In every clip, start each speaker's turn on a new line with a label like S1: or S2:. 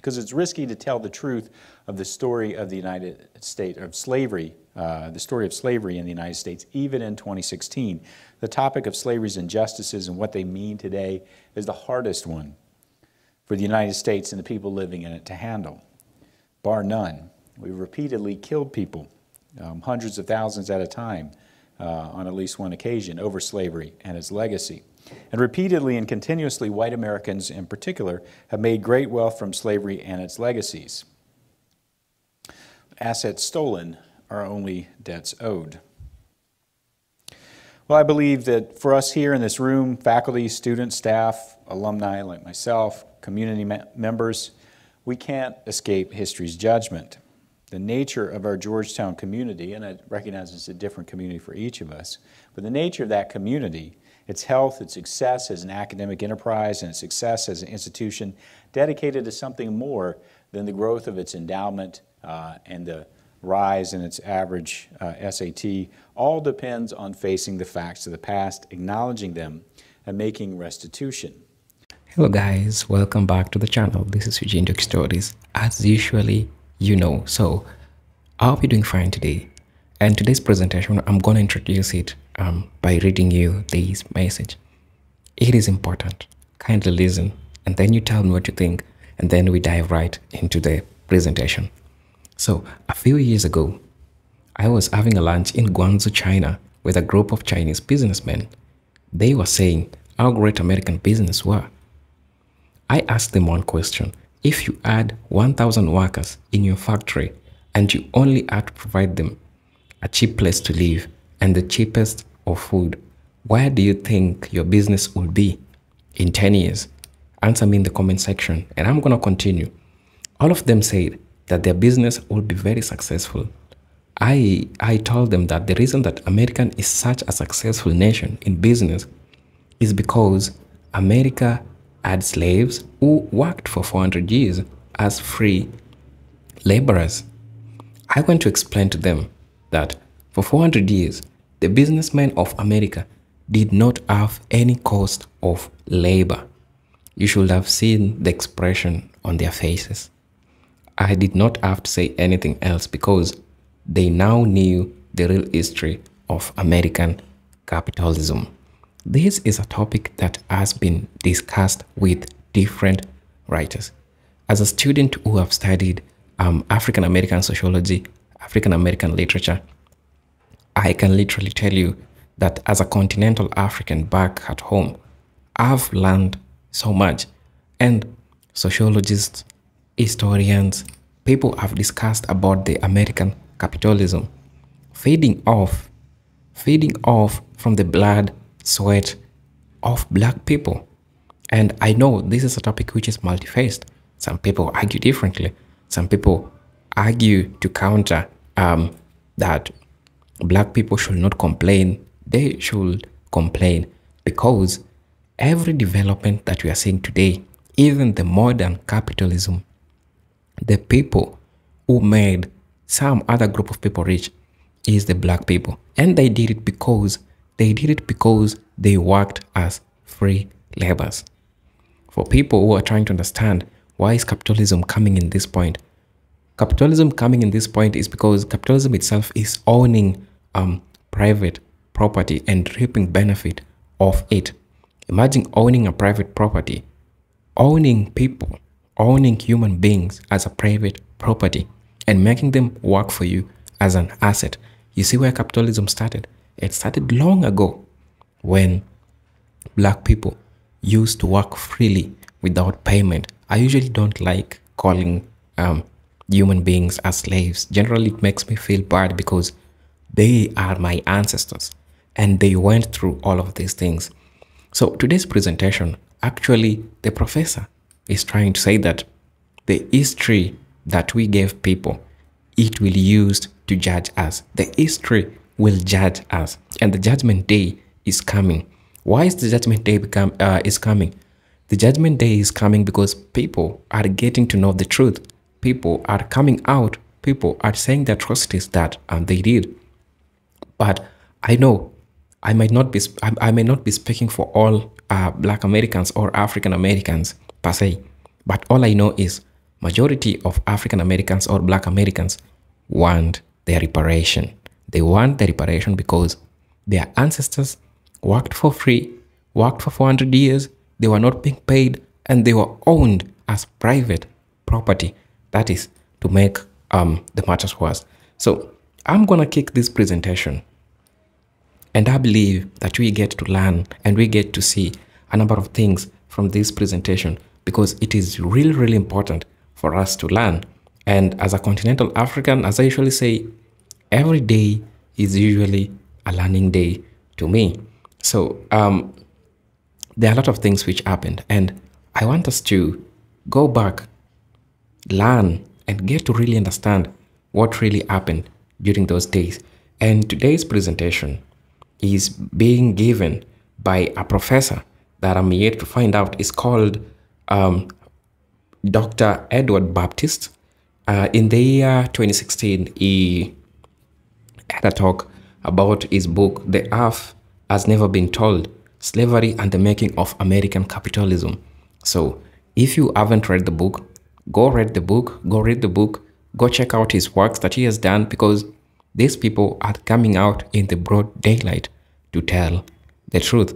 S1: because it's risky to tell the truth of the story of the United States, of slavery, the story of slavery in the United States, even in 2016. The topic of slavery's injustices and what they mean today is the hardest one for the United States and the people living in it to handle, bar none. We repeatedly killed people, hundreds of thousands at a time, on at least one occasion, over slavery and its legacy. And repeatedly and continuously, white Americans in particular have made great wealth from slavery and its legacies. Assets stolen are only debts owed. Well, I believe that for us here in this room, faculty, students, staff, alumni like myself, community members, we can't escape history's judgment. The nature of our Georgetown community, and I recognize it's a different community for each of us, but the nature of that community, its health, its success as an academic enterprise, and its success as an institution dedicated to something more than the growth of its endowment and the rise in its average SAT, all depends on facing the facts of the past, acknowledging them, and making restitution.
S2: Hello guys, welcome back to the channel. This is Eugene Doc Stories, as usually you know. So I hope you're doing fine today. And today's presentation, I'm going to introduce it by reading you this message. It is important. Kindly listen, and then you tell me what you think, and then we dive right into the presentation. So a few years ago, I was having a lunch in Guangzhou, China, with a group of Chinese businessmen. They were saying how great American business were. I asked them one question. If you had 1,000 workers in your factory and you only had to provide them a cheap place to live and the cheapest of food, where do you think your business will be in 10 years? Answer me in the comment section, and I'm going to continue. All of them said that their business will be very successful. I told them that the reason that America is such a successful nation in business is because America had slaves who worked for 400 years as free laborers. I went to explain to them that for 400 years, the businessmen of America did not have any cost of labor. You should have seen the expression on their faces. I did not have to say anything else because they now knew the real history of American capitalism. This is a topic that has been discussed with different writers. As a student who have studied African American sociology, African American literature, I can literally tell you that as a continental African back at home, I've learned so much. And sociologists, historians, people have discussed about the American capitalism feeding off from the blood, sweat of black people. And I know this is a topic which is multi-faced. Some people argue differently. Some people argue to counter that black people should not complain. They should complain because every development that we are seeing today, even the modern capitalism, the people who made some other group of people rich is the black people. And they did it because they worked as free laborers. For people who are trying to understand why is capitalism coming in this point, capitalism coming in this point is because capitalism itself is owning private property and reaping benefit of it. Imagine owning a private property, owning people, owning human beings as a private property and making them work for you as an asset. You see where capitalism started? It started long ago when black people used to work freely without payment. I usually don't like calling human beings as slaves. Generally, it makes me feel bad because they are my ancestors and they went through all of these things. So today's presentation, actually, the professor is trying to say that the history that we gave people, it will be used to judge us. The history will judge us, and the judgment day is coming. Why is the judgment day is coming? The judgment day is coming because people are getting to know the truth. People are coming out. People are saying the atrocities that they did. But I know I may not be speaking for all Black Americans or African Americans per se. But all I know is majority of African Americans or Black Americans want their reparation. They want their reparation because their ancestors worked for free, worked for 400 years, they were not being paid, and they were owned as private property. That is to make the matters worse. So I'm gonna kick this presentation, and I believe that we get to learn and we get to see a number of things from this presentation because it is really, really important for us to learn. And as a continental African, as I usually say, every day is usually a learning day to me. So there are a lot of things which happened, and I want us to go back, learn, and get to really understand what really happened during those days. And today's presentation is being given by a professor that I'm yet to find out is called Dr. Edward Baptist. In the year 2016, he had a talk about his book, The Earth Has Never Been Told, Slavery and the Making of American Capitalism. So if you haven't read the book, go read the book, go check out his works that he has done, because these people are coming out in the broad daylight to tell the truth.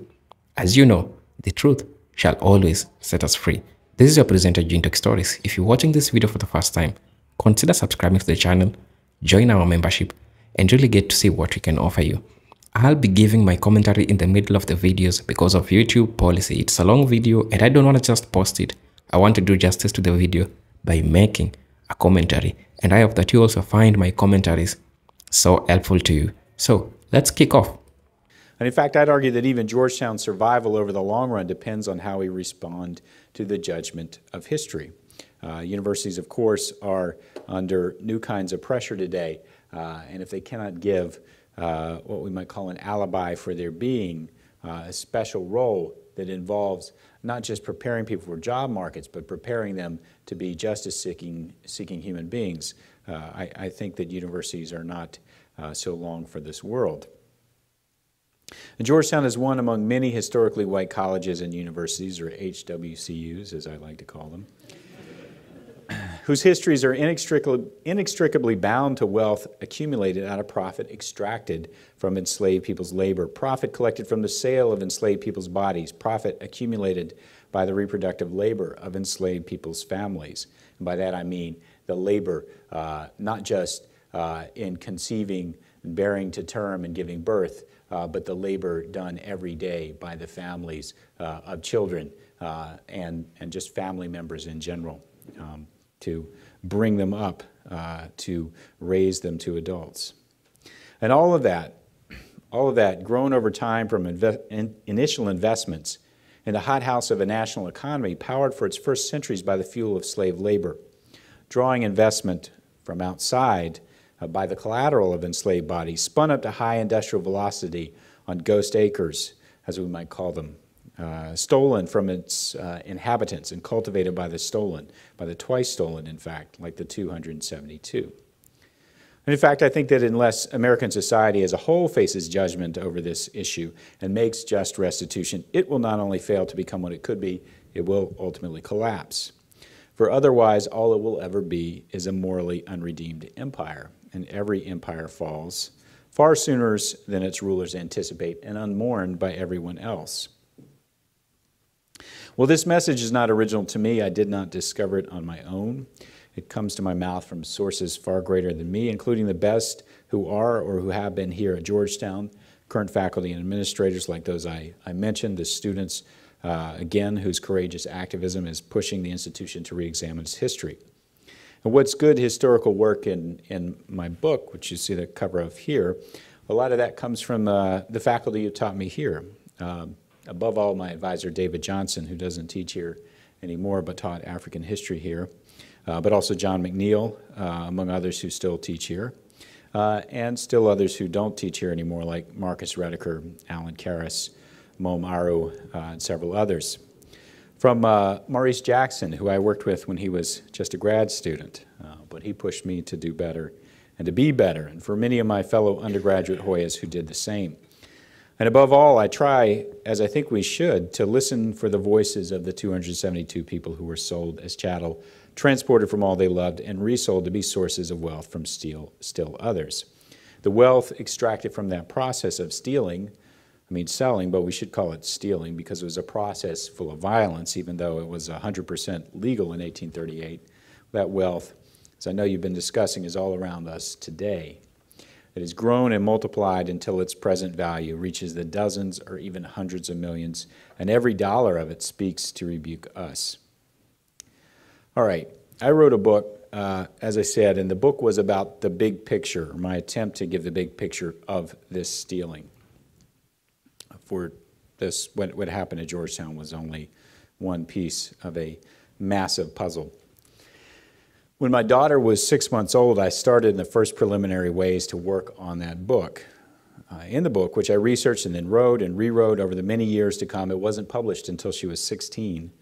S2: As you know, the truth shall always set us free. This is your presenter, Jintok Stories. If you're watching this video for the first time, consider subscribing to the channel, join our membership, and really get to see what we can offer you. I'll be giving my commentary in the middle of the videos because of YouTube policy. It's a long video and I don't want to just post it. I want to do justice to the video by making a commentary. And I hope that you also find my commentaries so helpful to you. So let's kick off.
S1: And in fact, I'd argue that even Georgetown's survival over the long run depends on how we respond to the judgment of history. Universities, of course, are under new kinds of pressure today, and if they cannot give what we might call an alibi for their being, a special role that involves not just preparing people for job markets, but preparing them to be justice-seeking human beings, I think that universities are not so long for this world. And Georgetown is one among many historically white colleges and universities, or HWCUs as I like to call them, whose histories are inextricably bound to wealth accumulated out of profit extracted from enslaved people's labor, profit collected from the sale of enslaved people's bodies, profit accumulated by the reproductive labor of enslaved people's families. And by that I mean the labor not just in conceiving and bearing to term and giving birth, but the labor done every day by the families of children and just family members in general to bring them up, to raise them to adults. And all of that grown over time from initial investments in the hothouse of a national economy powered for its first centuries by the fuel of slave labor, drawing investment from outside by the collateral of enslaved bodies, spun up to high industrial velocity on ghost acres, as we might call them, stolen from its inhabitants and cultivated by the twice stolen, in fact, like the 272. And in fact, I think that unless American society as a whole faces judgment over this issue and makes just restitution, it will not only fail to become what it could be, it will ultimately collapse. For otherwise, all it will ever be is a morally unredeemed empire, and every empire falls far sooner than its rulers anticipate and unmourned by everyone else. Well, this message is not original to me. I did not discover it on my own. It comes to my mouth from sources far greater than me, including the best who are or who have been here at Georgetown, current faculty and administrators like those I mentioned, the students, again, whose courageous activism is pushing the institution to re-examine its history. And what's good historical work in my book, which you see the cover of here, a lot of that comes from the faculty who taught me here. Above all, my advisor, David Johnson, who doesn't teach here anymore but taught African history here, but also John McNeil, among others who still teach here, and still others who don't teach here anymore, like Marcus Rediker, Alan Karras, Mo Maru, and several others. From Maurice Jackson, who I worked with when he was just a grad student, but he pushed me to do better and to be better, and for many of my fellow undergraduate Hoyas who did the same. And above all, I try, as I think we should, to listen for the voices of the 272 people who were sold as chattel transported from all they loved, and resold to be sources of wealth from still others. The wealth extracted from that process of stealing, selling, but we should call it stealing because it was a process full of violence, even though it was 100% legal in 1838. That wealth, as I know you've been discussing, is all around us today. It has grown and multiplied until its present value reaches the dozens or even hundreds of millions, and every dollar of it speaks to rebuke us. All right, I wrote a book, as I said, and the book was about the big picture, my attempt to give the big picture of this stealing. For this, what happened at Georgetown was only one piece of a massive puzzle. When my daughter was 6 months old, I started in the first preliminary ways to work on that book. In the book, which I researched and then wrote and rewrote over the many years to come, it wasn't published until she was 16.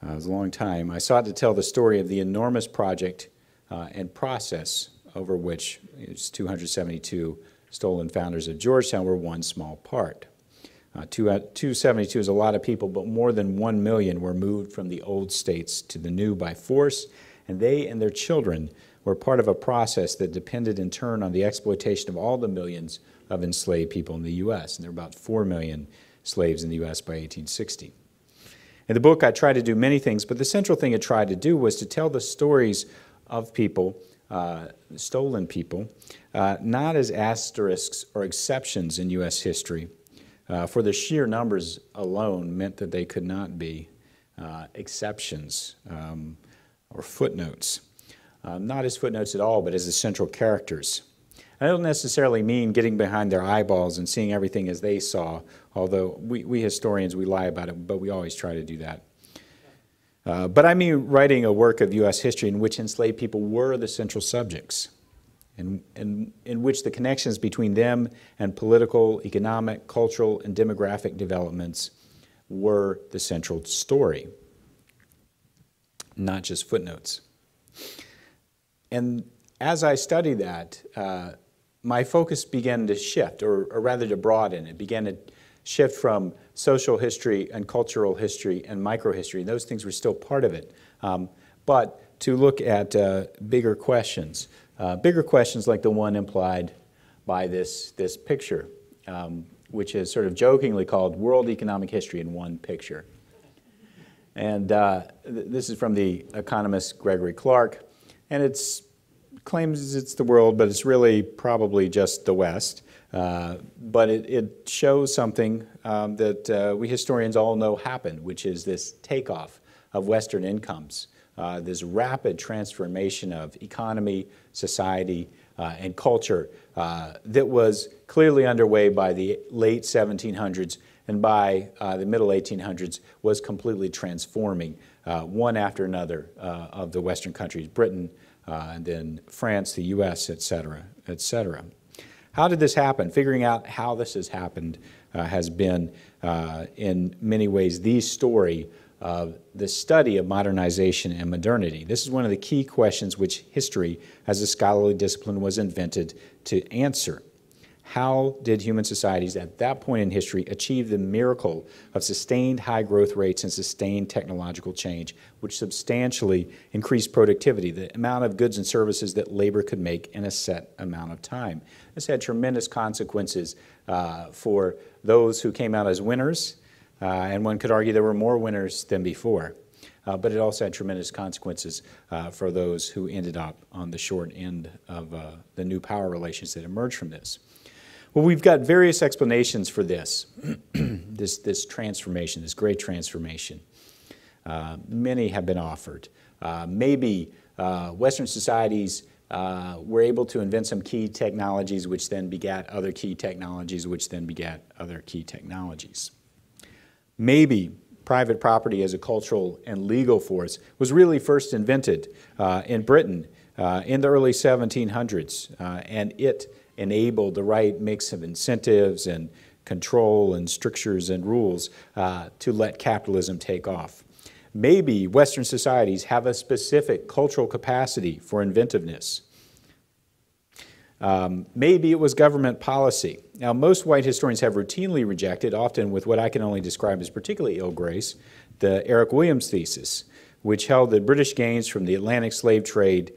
S1: It was a long time. I sought to tell the story of the enormous project and process over which 272 stolen founders of Georgetown were one small part. 272 is a lot of people, but more than 1 million were moved from the old states to the new by force, and they and their children were part of a process that depended in turn on the exploitation of all the millions of enslaved people in the U.S., and there were about 4 million slaves in the U.S. by 1860. In the book, I tried to do many things, but the central thing I tried to do was to tell the stories of people, stolen people, not as asterisks or exceptions in U.S. history, for the sheer numbers alone meant that they could not be exceptions or footnotes. Not as footnotes at all, but as the central characters. I don't necessarily mean getting behind their eyeballs and seeing everything as they saw, although we historians, we lie about it, but we always try to do that. But I mean writing a work of U.S. history in which enslaved people were the central subjects, and in which the connections between them and political, economic, cultural, and demographic developments were the central story, not just footnotes. And as I studied that, my focus began to shift, or rather to broaden. It began to shift from social history and cultural history and microhistory. Those things were still part of it. But to look at bigger questions like the one implied by this picture, which is sort of jokingly called World Economic History in One Picture. And this is from the economist Gregory Clark, and it claims it's the world, but it's really probably just the West. But it shows something that we historians all know happened, which is this takeoff of Western incomes, this rapid transformation of economy, society, and culture that was clearly underway by the late 1700s, and by the middle 1800s was completely transforming one after another of the Western countries, Britain, and then France, the US, et cetera, et cetera. How did this happen? Figuring out how this has happened has been, in many ways, the story of the study of modernization and modernity. This is one of the key questions which history, as a scholarly discipline, was invented to answer. How did human societies at that point in history achieve the miracle of sustained high growth rates and sustained technological change, which substantially increased productivity, the amount of goods and services that labor could make in a set amount of time? This had tremendous consequences for those who came out as winners, and one could argue there were more winners than before. But it also had tremendous consequences for those who ended up on the short end of the new power relations that emerged from this. Well, we've got various explanations for this, this transformation, this great transformation. Many have been offered. Maybe Western societies were able to invent some key technologies which then begat other key technologies, which then begat other key technologies. Maybe private property as a cultural and legal force was really first invented in Britain in the early 1700s, and it enabled the right mix of incentives and control and strictures and rules to let capitalism take off. Maybe Western societies have a specific cultural capacity for inventiveness. Maybe it was government policy. Now, most white historians have routinely rejected, often with what I can only describe as particularly ill grace, the Eric Williams thesis, which held that British gains from the Atlantic slave trade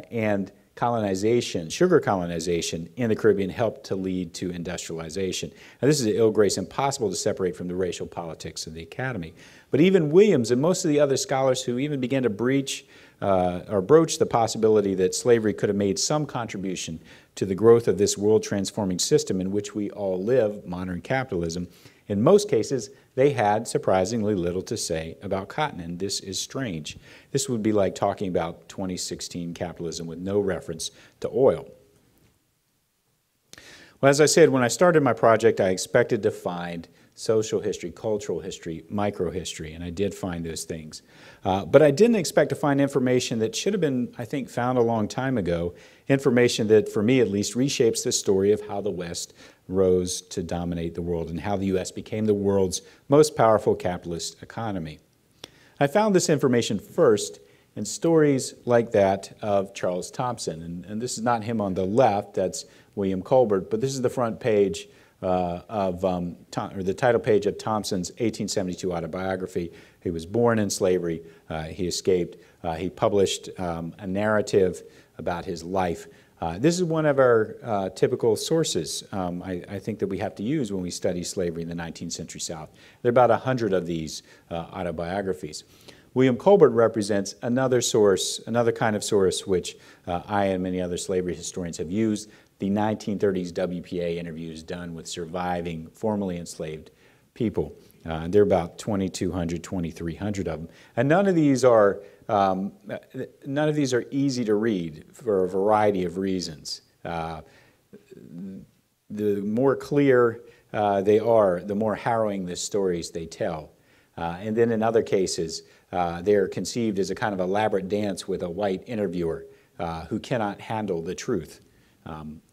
S1: and colonization, sugar colonization in the Caribbean helped to lead to industrialization. Now, this is an ill grace impossible to separate from the racial politics of the academy. But even Williams and most of the other scholars who even began to broach the possibility that slavery could have made some contribution to the growth of this world-transforming system in which we all live, modern capitalism, in most cases, they had surprisingly little to say about cotton, and this is strange. This would be like talking about 2016 capitalism with no reference to oil. Well, as I said, when I started my project, I expected to find social history, cultural history, microhistory, and I did find those things. But I didn't expect to find information that should have been, I think, found a long time ago, information that, for me at least, reshapes the story of how the West rose to dominate the world and how the U.S. became the world's most powerful capitalist economy. I found this information first in stories like that of Charles Thomson, and this is not him on the left, that's William Colbert, but this is the front page or the title page of Thomson's 1872 autobiography. He was born in slavery, he escaped, he published a narrative about his life. This is one of our typical sources I think that we have to use when we study slavery in the 19th century South. There are about 100 of these autobiographies. William Colbert represents another source, another kind of source which I and many other slavery historians have used, the 1930s WPA interviews done with surviving formerly enslaved people. There are about 2,200, 2,300 of them. And none of these are easy to read for a variety of reasons. The more clear they are, the more harrowing the stories they tell. And then in other cases, they're conceived as a kind of elaborate dance with a white interviewer who cannot handle the truth.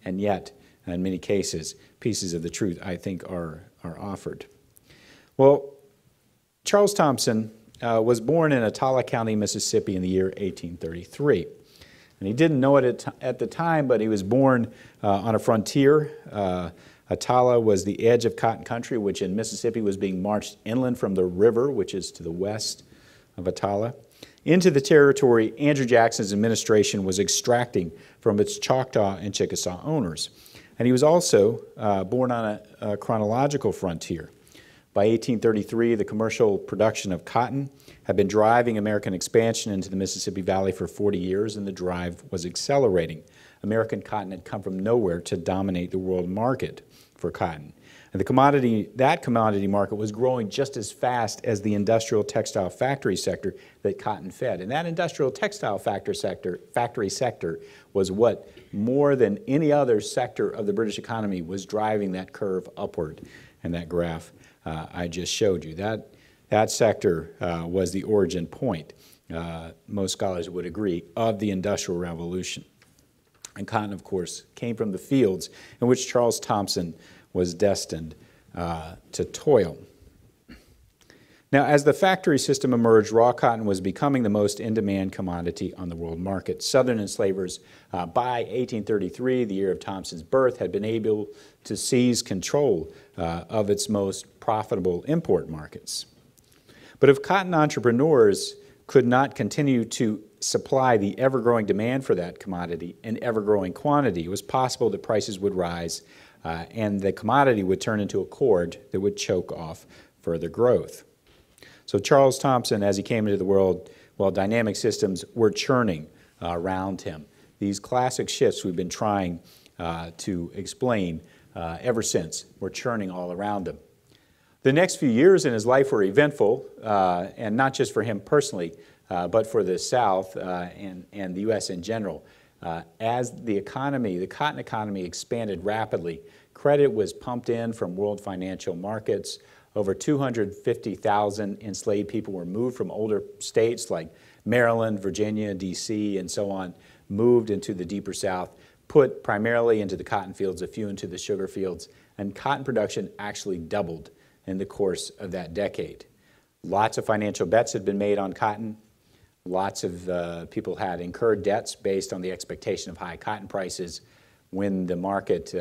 S1: And yet, in many cases, pieces of the truth, I think, are offered. Well, Charles Thomson was born in Attala County, Mississippi in the year 1833. And he didn't know it at the time, but he was born on a frontier. Attala was the edge of cotton country, which in Mississippi was being marched inland from the river, which is to the west of Attala, into the territory Andrew Jackson's administration was extracting from its Choctaw and Chickasaw owners. And he was also born on a chronological frontier. By 1833, the commercial production of cotton had been driving American expansion into the Mississippi Valley for 40 years, and the drive was accelerating. American cotton had come from nowhere to dominate the world market for cotton. And that commodity market was growing just as fast as the industrial textile factory sector that cotton fed. And that industrial textile factory sector was what, more than any other sector of the British economy, was driving that curve upward. And that graph I just showed you. That sector was the origin point, most scholars would agree, of the Industrial Revolution. And cotton, of course, came from the fields in which Charles Thomson was destined to toil. Now, as the factory system emerged, raw cotton was becoming the most in-demand commodity on the world market. Southern enslavers, by 1833, the year of Thomson's birth, had been able to seize control of its most profitable import markets. But if cotton entrepreneurs could not continue to supply the ever-growing demand for that commodity in ever-growing quantity, it was possible that prices would rise and the commodity would turn into a cord that would choke off further growth. So Charles Thomson, as he came into the world, well, dynamic systems were churning around him. These classic shifts we've been trying to explain ever since were churning all around him. The next few years in his life were eventful, and not just for him personally, but for the South and the U.S. in general. As the cotton economy expanded rapidly, credit was pumped in from world financial markets. Over 250,000 enslaved people were moved from older states like Maryland, Virginia, D.C., and so on, moved into the deeper South, put primarily into the cotton fields, a few into the sugar fields, and cotton production actually doubled in the course of that decade. Lots of financial bets had been made on cotton. Lots of people had incurred debts based on the expectation of high cotton prices when the market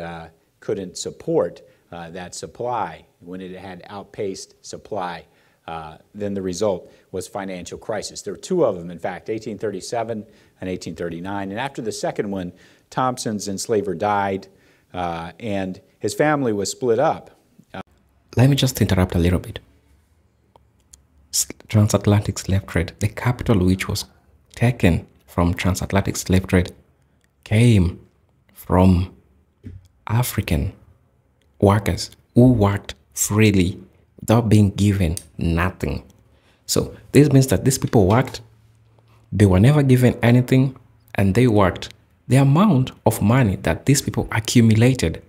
S1: couldn't support that supply, when it had outpaced supply then the result was financial crisis. There were two of them, in fact, 1837 and 1839. And after the second one, Thompson's enslaver died, and his family was split up.
S2: Let me just interrupt a little bit. Transatlantic slave trade, the capital which was taken from transatlantic slave trade came from African workers who worked freely without being given nothing. So this means that these people worked, they were never given anything, and they worked. The amount of money that these people accumulated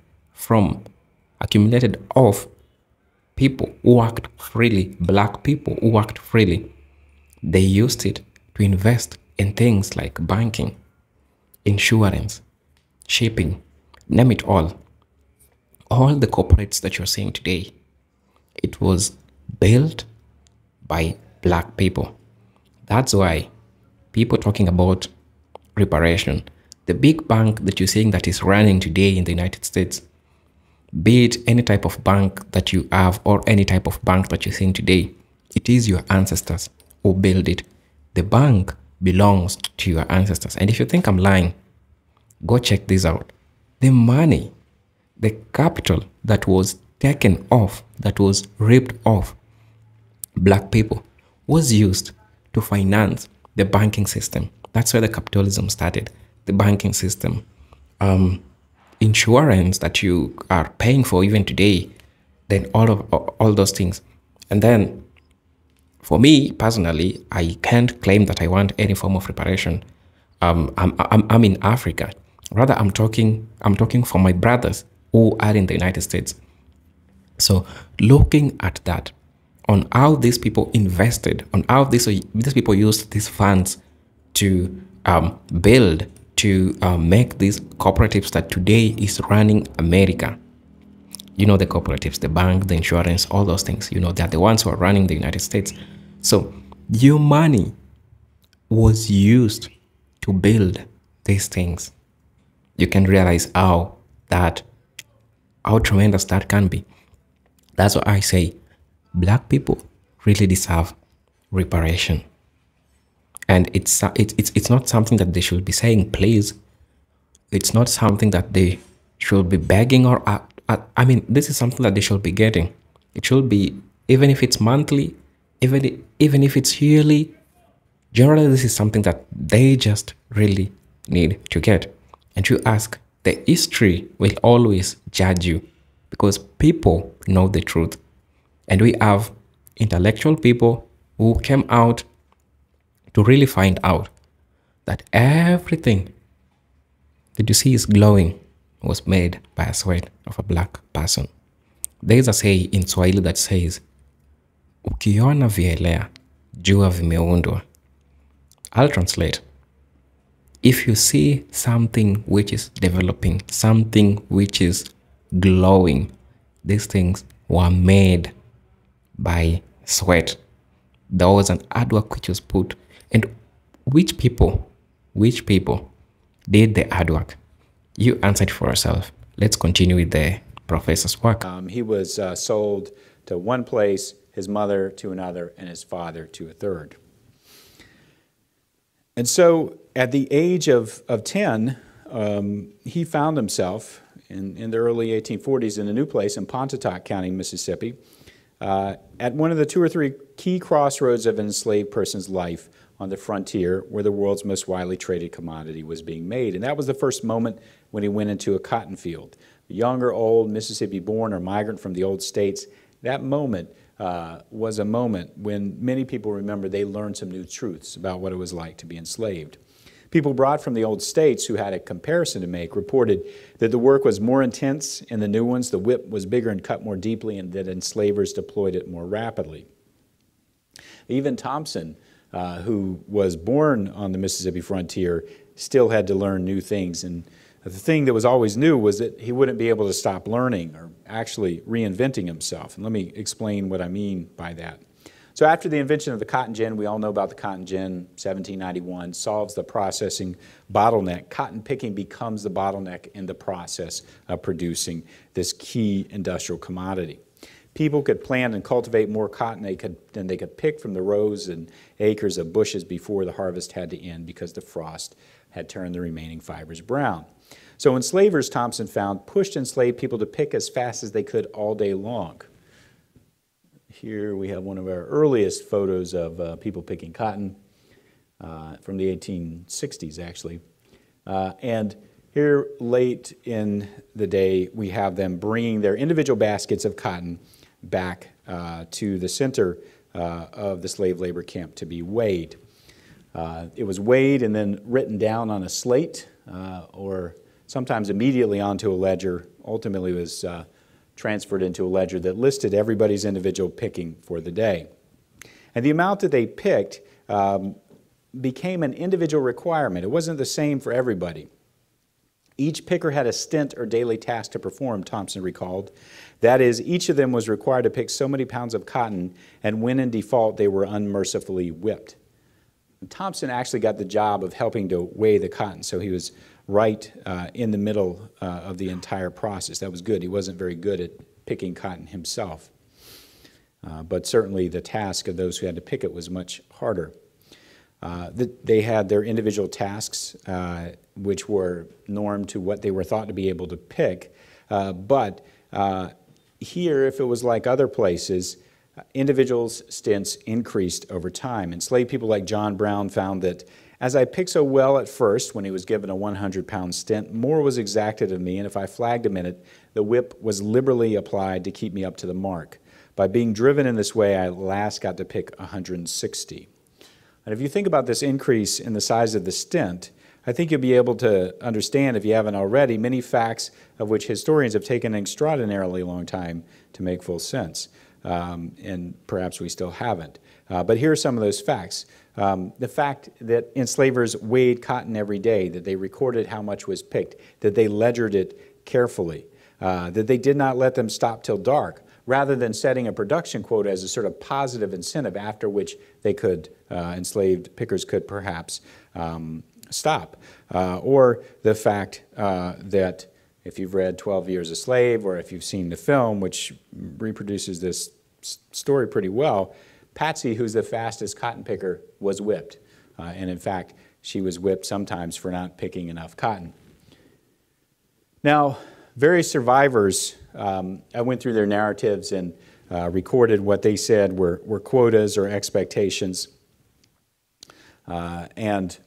S2: off people who worked freely, black people who worked freely, they used it to invest in things like banking, insurance, shipping, name it all. All the corporates that you're seeing today, it was built by black people. That's why people talking about reparation, the big bank that you're seeing that is running today in the United States, be it any type of bank that you have or any type of bank that you're seeing today, it is your ancestors who built it. The bank belongs to your ancestors. And if you think I'm lying, go check this out. The money, the capital that was taken off, that was ripped off black people, was used to finance the banking system. That's where the capitalism started, the banking system. Insurance that you are paying for even today, then all those things. And then for me personally, I can't claim that I want any form of reparation. I'm in Africa. Rather, I'm talking for my brothers who are in the United States. So looking at that, on how these people invested, on how these people used these funds to build, to make these cooperatives that today is running America. You know, the cooperatives, the bank, the insurance, all those things, you know, they're the ones who are running the United States. So your money was used to build these things. You can realize how tremendous that can be. That's what I say. Black people really deserve reparation. And it's not something that they should be saying, please. It's not something that they should be begging or, I mean, this is something that they should be getting. It should be, even if it's monthly, even if it's yearly, generally this is something that they just really need to get. And you ask, the history will always judge you because people know the truth. And we have intellectual people who came out to really find out that everything that you see is glowing was made by a sweat of a black person. There is a saying in Swahili that says, ukiona vielea, jua vimeundwa. I'll translate. If you see something which is developing, something which is glowing, these things were made by sweat. There was an artwork which was put. And which people did the artwork? You answered for yourself. Let's continue with the professor's work.
S1: He was sold to one place, his mother to another, and his father to a third. And so at the age of 10, he found himself in the early 1840s in a new place in Pontotoc County, Mississippi, at one of the 2 or 3 key crossroads of an enslaved person's life on the frontier where the world's most widely traded commodity was being made. And that was the first moment when he went into a cotton field. Young or old, Mississippi-born or migrant from the old states, that moment was a moment when many people remember they learned some new truths about what it was like to be enslaved. People brought from the old states who had a comparison to make reported that the work was more intense in the new ones, the whip was bigger and cut more deeply, and that enslavers deployed it more rapidly. Even Thompson, who was born on the Mississippi frontier, still had to learn new things. And the thing that was always new was that he wouldn't be able to stop learning or actually reinventing himself. And let me explain what I mean by that. So after the invention of the cotton gin, we all know about the cotton gin, 1791, solves the processing bottleneck. Cotton picking becomes the bottleneck in the process of producing this key industrial commodity. People could plant and cultivate more cotton than they could pick from the rows and acres of bushes before the harvest had to end because the frost had turned the remaining fibers brown. So enslavers, Thompson found, pushed enslaved people to pick as fast as they could all day long. Here we have one of our earliest photos of people picking cotton from the 1860s, actually. And here late in the day, we have them bringing their individual baskets of cotton back to the center of the slave labor camp to be weighed. It was weighed and then written down on a slate or sometimes immediately onto a ledger. Ultimately was transferred into a ledger that listed everybody's individual picking for the day. And the amount that they picked became an individual requirement. It wasn't the same for everybody. Each picker had a stint or daily task to perform, Thompson recalled. That is, each of them was required to pick so many pounds of cotton, and when in default, they were unmercifully whipped. And Thompson actually got the job of helping to weigh the cotton, so he was right in the middle of the entire process. That was good. He wasn't very good at picking cotton himself. But certainly the task of those who had to pick it was much harder. They had their individual tasks, which were normed to what they were thought to be able to pick. But here, if it was like other places, individuals' stints increased over time. Enslaved people like John Brown found that as I picked so well at first, when he was given a 100-pound stint, more was exacted of me, and if I flagged a minute, the whip was liberally applied to keep me up to the mark. By being driven in this way, I at last got to pick 160. And if you think about this increase in the size of the stint, I think you'll be able to understand, if you haven't already, many facts of which historians have taken an extraordinarily long time to make full sense. And perhaps we still haven't. But here are some of those facts. The fact that enslavers weighed cotton every day, that they recorded how much was picked, that they ledgered it carefully, that they did not let them stop till dark, rather than setting a production quota as a sort of positive incentive after which they could, enslaved pickers could perhaps stop. Or the fact that if you've read 12 Years a Slave, or if you've seen the film, which reproduces this story pretty well, Patsy, who's the fastest cotton picker, was whipped. And in fact, she was whipped sometimes for not picking enough cotton. Now, various survivors, I went through their narratives and recorded what they said were quotas or expectations. And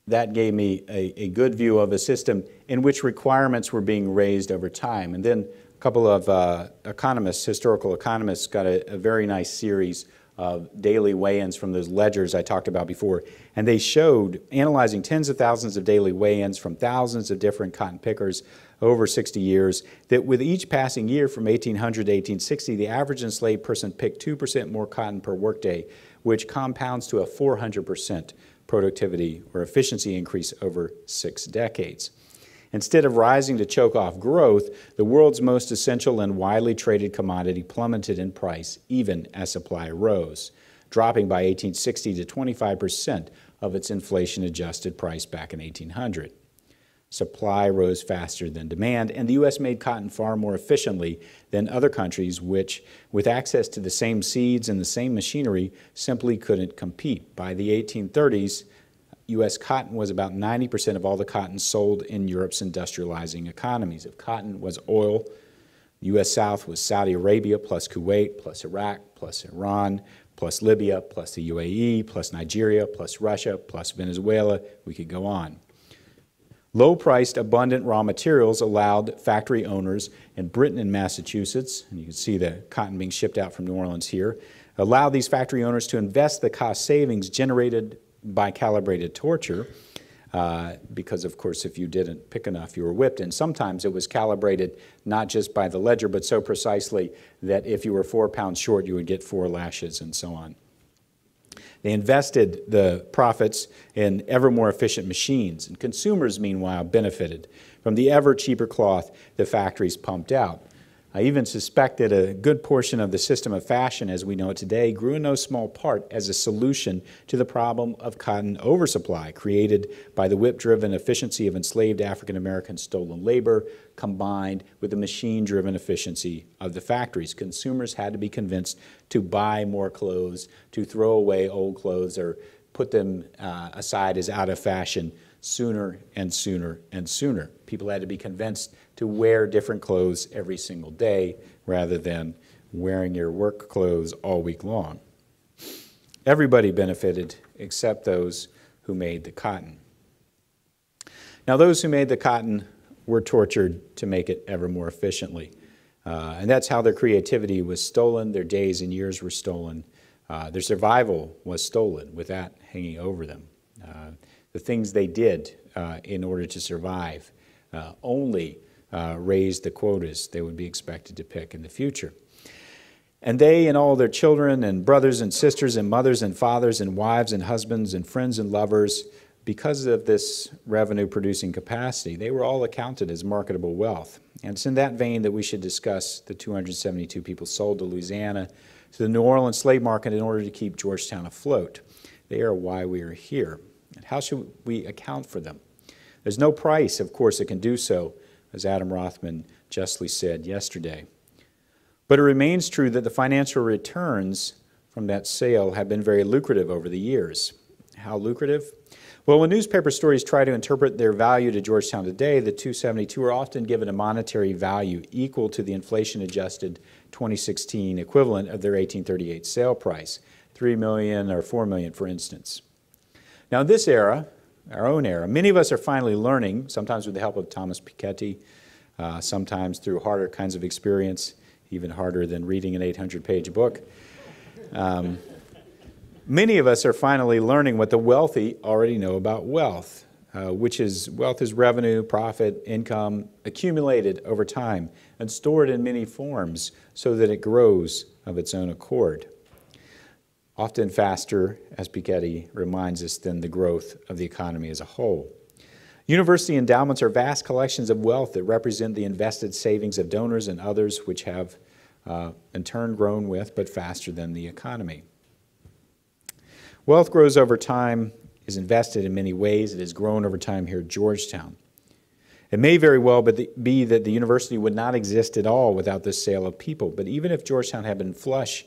S1: that gave me a good view of a system in which requirements were being raised over time. And then a couple of economists, historical economists, got a very nice series of daily weigh-ins from those ledgers I talked about before. And they showed, analyzing tens of thousands of daily weigh-ins from thousands of different cotton pickers over 60 years, that with each passing year from 1800 to 1860, the average enslaved person picked 2% more cotton per workday, which compounds to a 400% productivity or efficiency increase over 6 decades. Instead of rising to choke off growth, the world's most essential and widely traded commodity plummeted in price even as supply rose, dropping by 1860 to 25% of its inflation-adjusted price back in 1800. Supply rose faster than demand, and the U.S. made cotton far more efficiently than other countries which, with access to the same seeds and the same machinery, simply couldn't compete. By the 1830s, U.S. cotton was about 90% of all the cotton sold in Europe's industrializing economies. If cotton was oil, the U.S. South was Saudi Arabia plus Kuwait plus Iraq plus Iran plus Libya plus the UAE plus Nigeria plus Russia plus Venezuela. We could go on. Low-priced, abundant raw materials allowed factory owners in Britain and Massachusetts, and you can see the cotton being shipped out from New Orleans here, allowed these factory owners to invest the cost savings generated by calibrated torture, because of course if you didn't pick enough you were whipped, and sometimes it was calibrated not just by the ledger but so precisely that if you were 4 pounds short you would get 4 lashes and so on. They invested the profits in ever more efficient machines, and consumers meanwhile benefited from the ever cheaper cloth the factories pumped out. I even suspect that a good portion of the system of fashion as we know it today grew in no small part as a solution to the problem of cotton oversupply created by the whip-driven efficiency of enslaved African American stolen labor combined with the machine-driven efficiency of the factories. Consumers had to be convinced to buy more clothes, to throw away old clothes or put them aside as out of fashion sooner and sooner and sooner. People had to be convinced to wear different clothes every single day rather than wearing your work clothes all week long. Everybody benefited except those who made the cotton. Now, those who made the cotton were tortured to make it ever more efficiently. And that's how their creativity was stolen, their days and years were stolen, their survival was stolen with that hanging over them. The things they did in order to survive only raised the quotas they would be expected to pick in the future. And they and all their children and brothers and sisters and mothers and fathers and wives and husbands and friends and lovers, because of this revenue-producing capacity, they were all accounted as marketable wealth. And it's in that vein that we should discuss the 272 people sold to Louisiana to the New Orleans slave market in order to keep Georgetown afloat. They are why we are here. And how should we account for them? There's no price, of course, that can do so, as Adam Rothman justly said yesterday. But it remains true that the financial returns from that sale have been very lucrative over the years. How lucrative? Well, when newspaper stories try to interpret their value to Georgetown today, the 272 are often given a monetary value equal to the inflation-adjusted 2016 equivalent of their 1838 sale price, $3 million or $4 million, for instance. Now, in this era, our own era, many of us are finally learning, sometimes with the help of Thomas Piketty, sometimes through harder kinds of experience, even harder than reading an 800-page book. Many of us are finally learning what the wealthy already know about wealth, which is wealth is revenue, profit, income accumulated over time and stored in many forms so that it grows of its own accord. Often faster, as Piketty reminds us, than the growth of the economy as a whole. University endowments are vast collections of wealth that represent the invested savings of donors and others which have in turn grown with, but faster than the economy. Wealth grows over time, is invested in many ways. It has grown over time here at Georgetown. It may very well be that the university would not exist at all without this sale of people, but even if Georgetown had been flush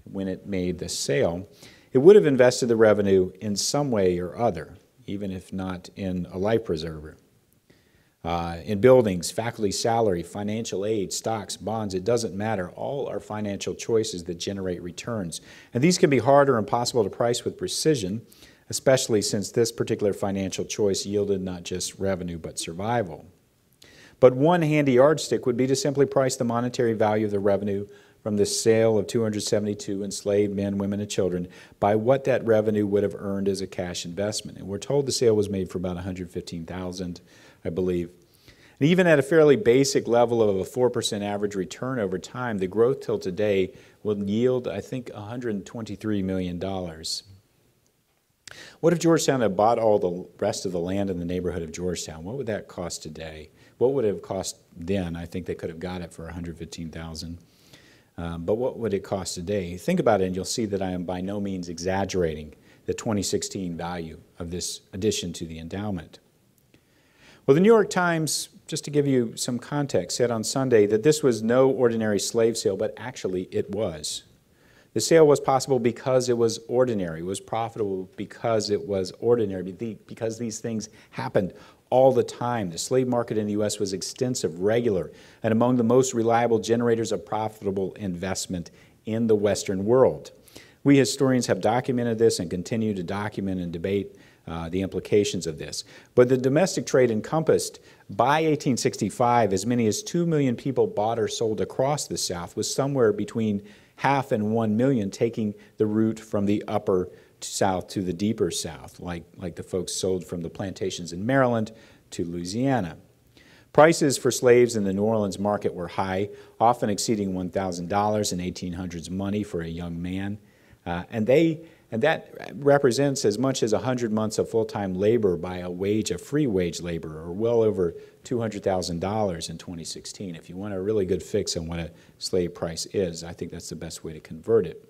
S1: when it made the sale, it would have invested the revenue in some way or other, even if not in a life preserver. In buildings, faculty salary, financial aid, stocks, bonds, it doesn't matter. All are financial choices that generate returns. And these can be hard or impossible to price with precision, especially since this particular financial choice yielded not just revenue but survival. But one handy yardstick would be to simply price the monetary value of the revenue from the sale of 272 enslaved men, women, and children by what that revenue would have earned as a cash investment. And we're told the sale was made for about $115,000, I believe. And even at a fairly basic level of a 4% average return over time, the growth till today will yield, I think, $123 million. What if Georgetown had bought all the rest of the land in the neighborhood of Georgetown? What would that cost today? What would it have cost then? I think they could have got it for $115,000. But what would it cost today? Think about it and you'll see that I am by no means exaggerating the 2016 value of this addition to the endowment. Well, the New York Times, just to give you some context, said on Sunday that this was no ordinary slave sale, but actually it was. The sale was possible because it was ordinary. It was profitable because it was ordinary, because these things happened all the time. The slave market in the U.S. was extensive, regular, and among the most reliable generators of profitable investment in the Western world. We historians have documented this and continue to document and debate the implications of this. But the domestic trade encompassed, by 1865, as many as 2 million people bought or sold across the South, with somewhere between 0.5 and 1 million taking the route from the upper South to the deeper South, like the folks sold from the plantations in Maryland to Louisiana. Prices for slaves in the New Orleans market were high, often exceeding $1,000 in 1800s money for a young man. And they And that represents as much as 100 months of full-time labor by a wage of free wage labor, or well over $200,000 in 2016. If you want a really good fix on what a slave price is, I think that's the best way to convert it.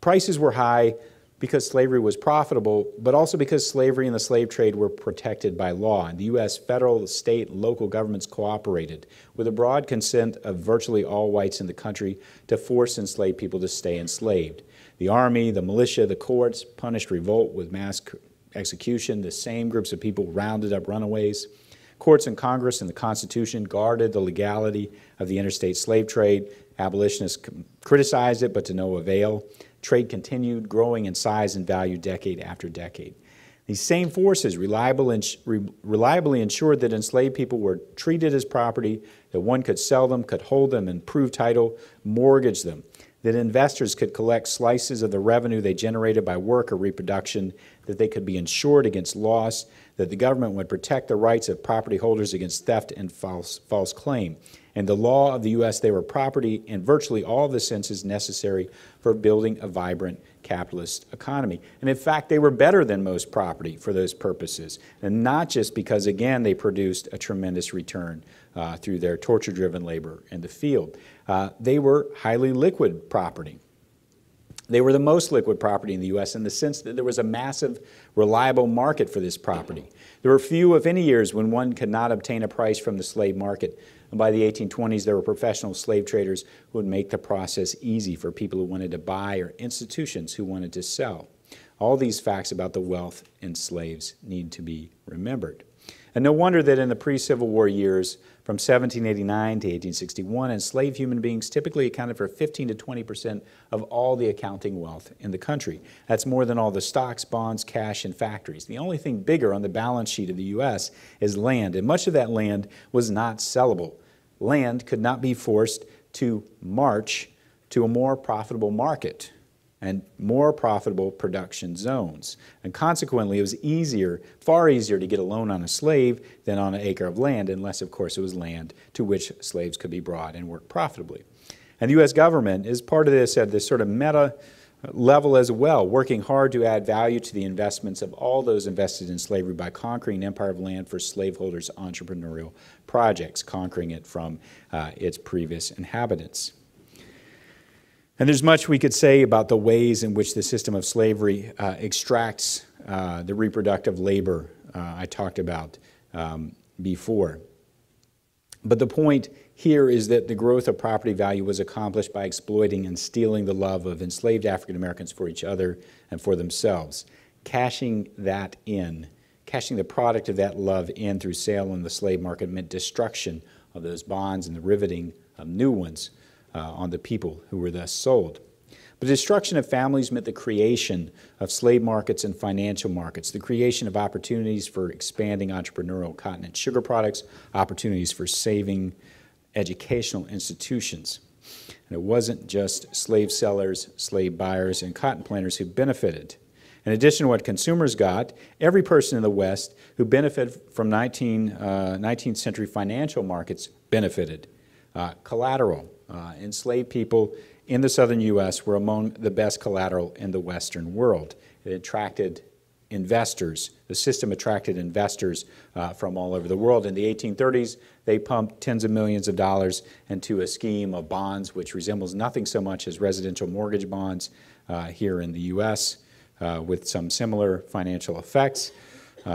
S1: Prices were high because slavery was profitable, but also because slavery and the slave trade were protected by law. And the U.S. federal, state, and local governments cooperated with a broad consent of virtually all whites in the country to force enslaved people to stay enslaved. The army, the militia, the courts punished revolt with mass execution. The same groups of people rounded up runaways. Courts and Congress and the Constitution guarded the legality of the interstate slave trade. Abolitionists criticized it, but to no avail. Trade continued, growing in size and value decade after decade. These same forces reliably ensured that enslaved people were treated as property, that one could sell them, could hold them and prove title, mortgage them, that investors could collect slices of the revenue they generated by work or reproduction, that they could be insured against loss, that the government would protect the rights of property holders against theft and false claim. In the law of the U.S., they were property in virtually all the senses necessary for building a vibrant capitalist economy. And in fact, they were better than most property for those purposes, and not just because, again, they produced a tremendous return through their torture-driven labor in the field. They were highly liquid property. They were the most liquid property in the U.S. in the sense that there was a massive, reliable market for this property. There were few, if any, years when one could not obtain a price from the slave market. And by the 1820s, there were professional slave traders who would make the process easy for people who wanted to buy or institutions who wanted to sell. All these facts about the wealth in slaves need to be remembered. And no wonder that in the pre-Civil War years, from 1789 to 1861, enslaved human beings typically accounted for 15 to 20% of all the accounting wealth in the country. That's more than all the stocks, bonds, cash, and factories. The only thing bigger on the balance sheet of the U.S. is land, and much of that land was not sellable. Land could not be forced to march to a more profitable market and more profitable production zones. And consequently, it was far easier to get a loan on a slave than on an acre of land, unless, of course, it was land to which slaves could be brought and work profitably. And the U.S. government is part of this at this sort of meta level as well, working hard to add value to the investments of all those invested in slavery by conquering an empire of land for slaveholders' entrepreneurial projects, conquering it from its previous inhabitants. And there's much we could say about the ways in which the system of slavery extracts the reproductive labor I talked about before. But the point here is that the growth of property value was accomplished by exploiting and stealing the love of enslaved African Americans for each other and for themselves. Cashing the product of that love in through sale in the slave market meant destruction of those bonds and the riveting of new ones on the people who were thus sold. But destruction of families meant the creation of slave markets and financial markets, the creation of opportunities for expanding entrepreneurial cotton and sugar products, opportunities for saving educational institutions. And it wasn't just slave sellers, slave buyers, and cotton planters who benefited. In addition to what consumers got, every person in the West who benefited from 19th century financial markets benefited. Collateral. Enslaved people in the southern U.S. were among the best collateral in the Western world. It attracted investors. The system attracted investors from all over the world. In the 1830s, they pumped tens of millions of dollars into a scheme of bonds which resembles nothing so much as residential mortgage bonds here in the U.S. With some similar financial effects,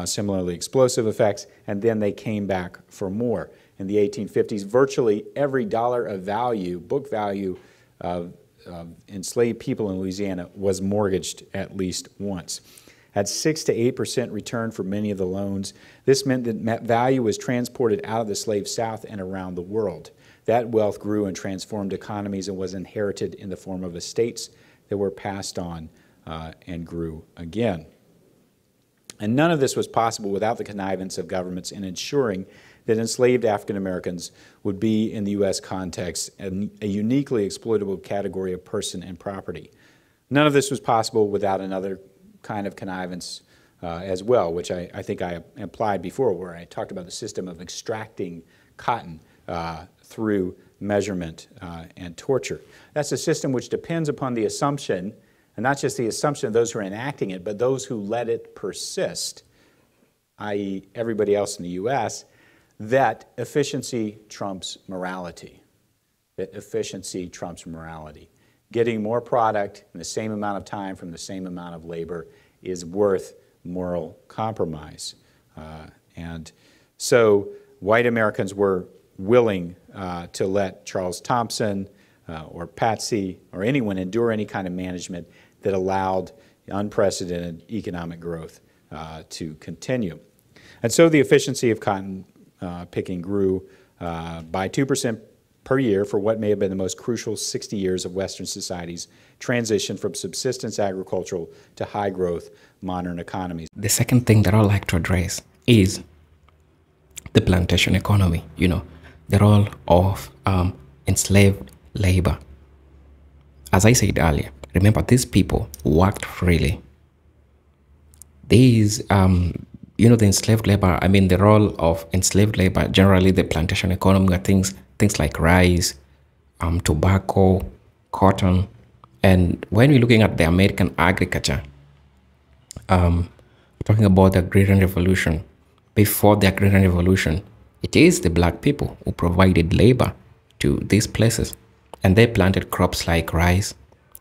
S1: similarly explosive effects, and then they came back for more. In the 1850s, virtually every dollar of value, book value, of enslaved people in Louisiana was mortgaged at least once. At 6 to 8% return for many of the loans, this meant that value was transported out of the slave South and around the world. That wealth grew and transformed economies and was inherited in the form of estates that were passed on and grew again. And none of this was possible without the connivance of governments in ensuring that enslaved African Americans would be, in the U.S. context, a uniquely exploitable category of person and property. None of this was possible without another kind of connivance as well, which I think I implied before, where I talked about the system of extracting cotton through measurement and torture. That's a system which depends upon the assumption and not just the assumption of those who are enacting it, but those who let it persist, i.e. everybody else in the U.S., that efficiency trumps morality. That efficiency trumps morality. Getting more product in the same amount of time from the same amount of labor is worth moral compromise. And so white Americans were willing to let Charles Thompson or Patsy or anyone endure any kind of management that allowed unprecedented economic growth to continue. And so the efficiency of cotton picking grew by 2% per year for what may have been the most crucial 60 years of Western society's transition from subsistence agricultural to high-growth modern economies.
S2: The second thing that I'd like to address is the plantation economy, the role of enslaved labor. As I said earlier, remember, these people worked freely. These, the enslaved labor, the role of enslaved labor, generally the plantation economy are things like rice, tobacco, cotton. And when we're looking at the American agriculture, talking about the Agrarian Revolution, before the Agrarian Revolution, it is the black people who provided labor to these places. And they planted crops like rice,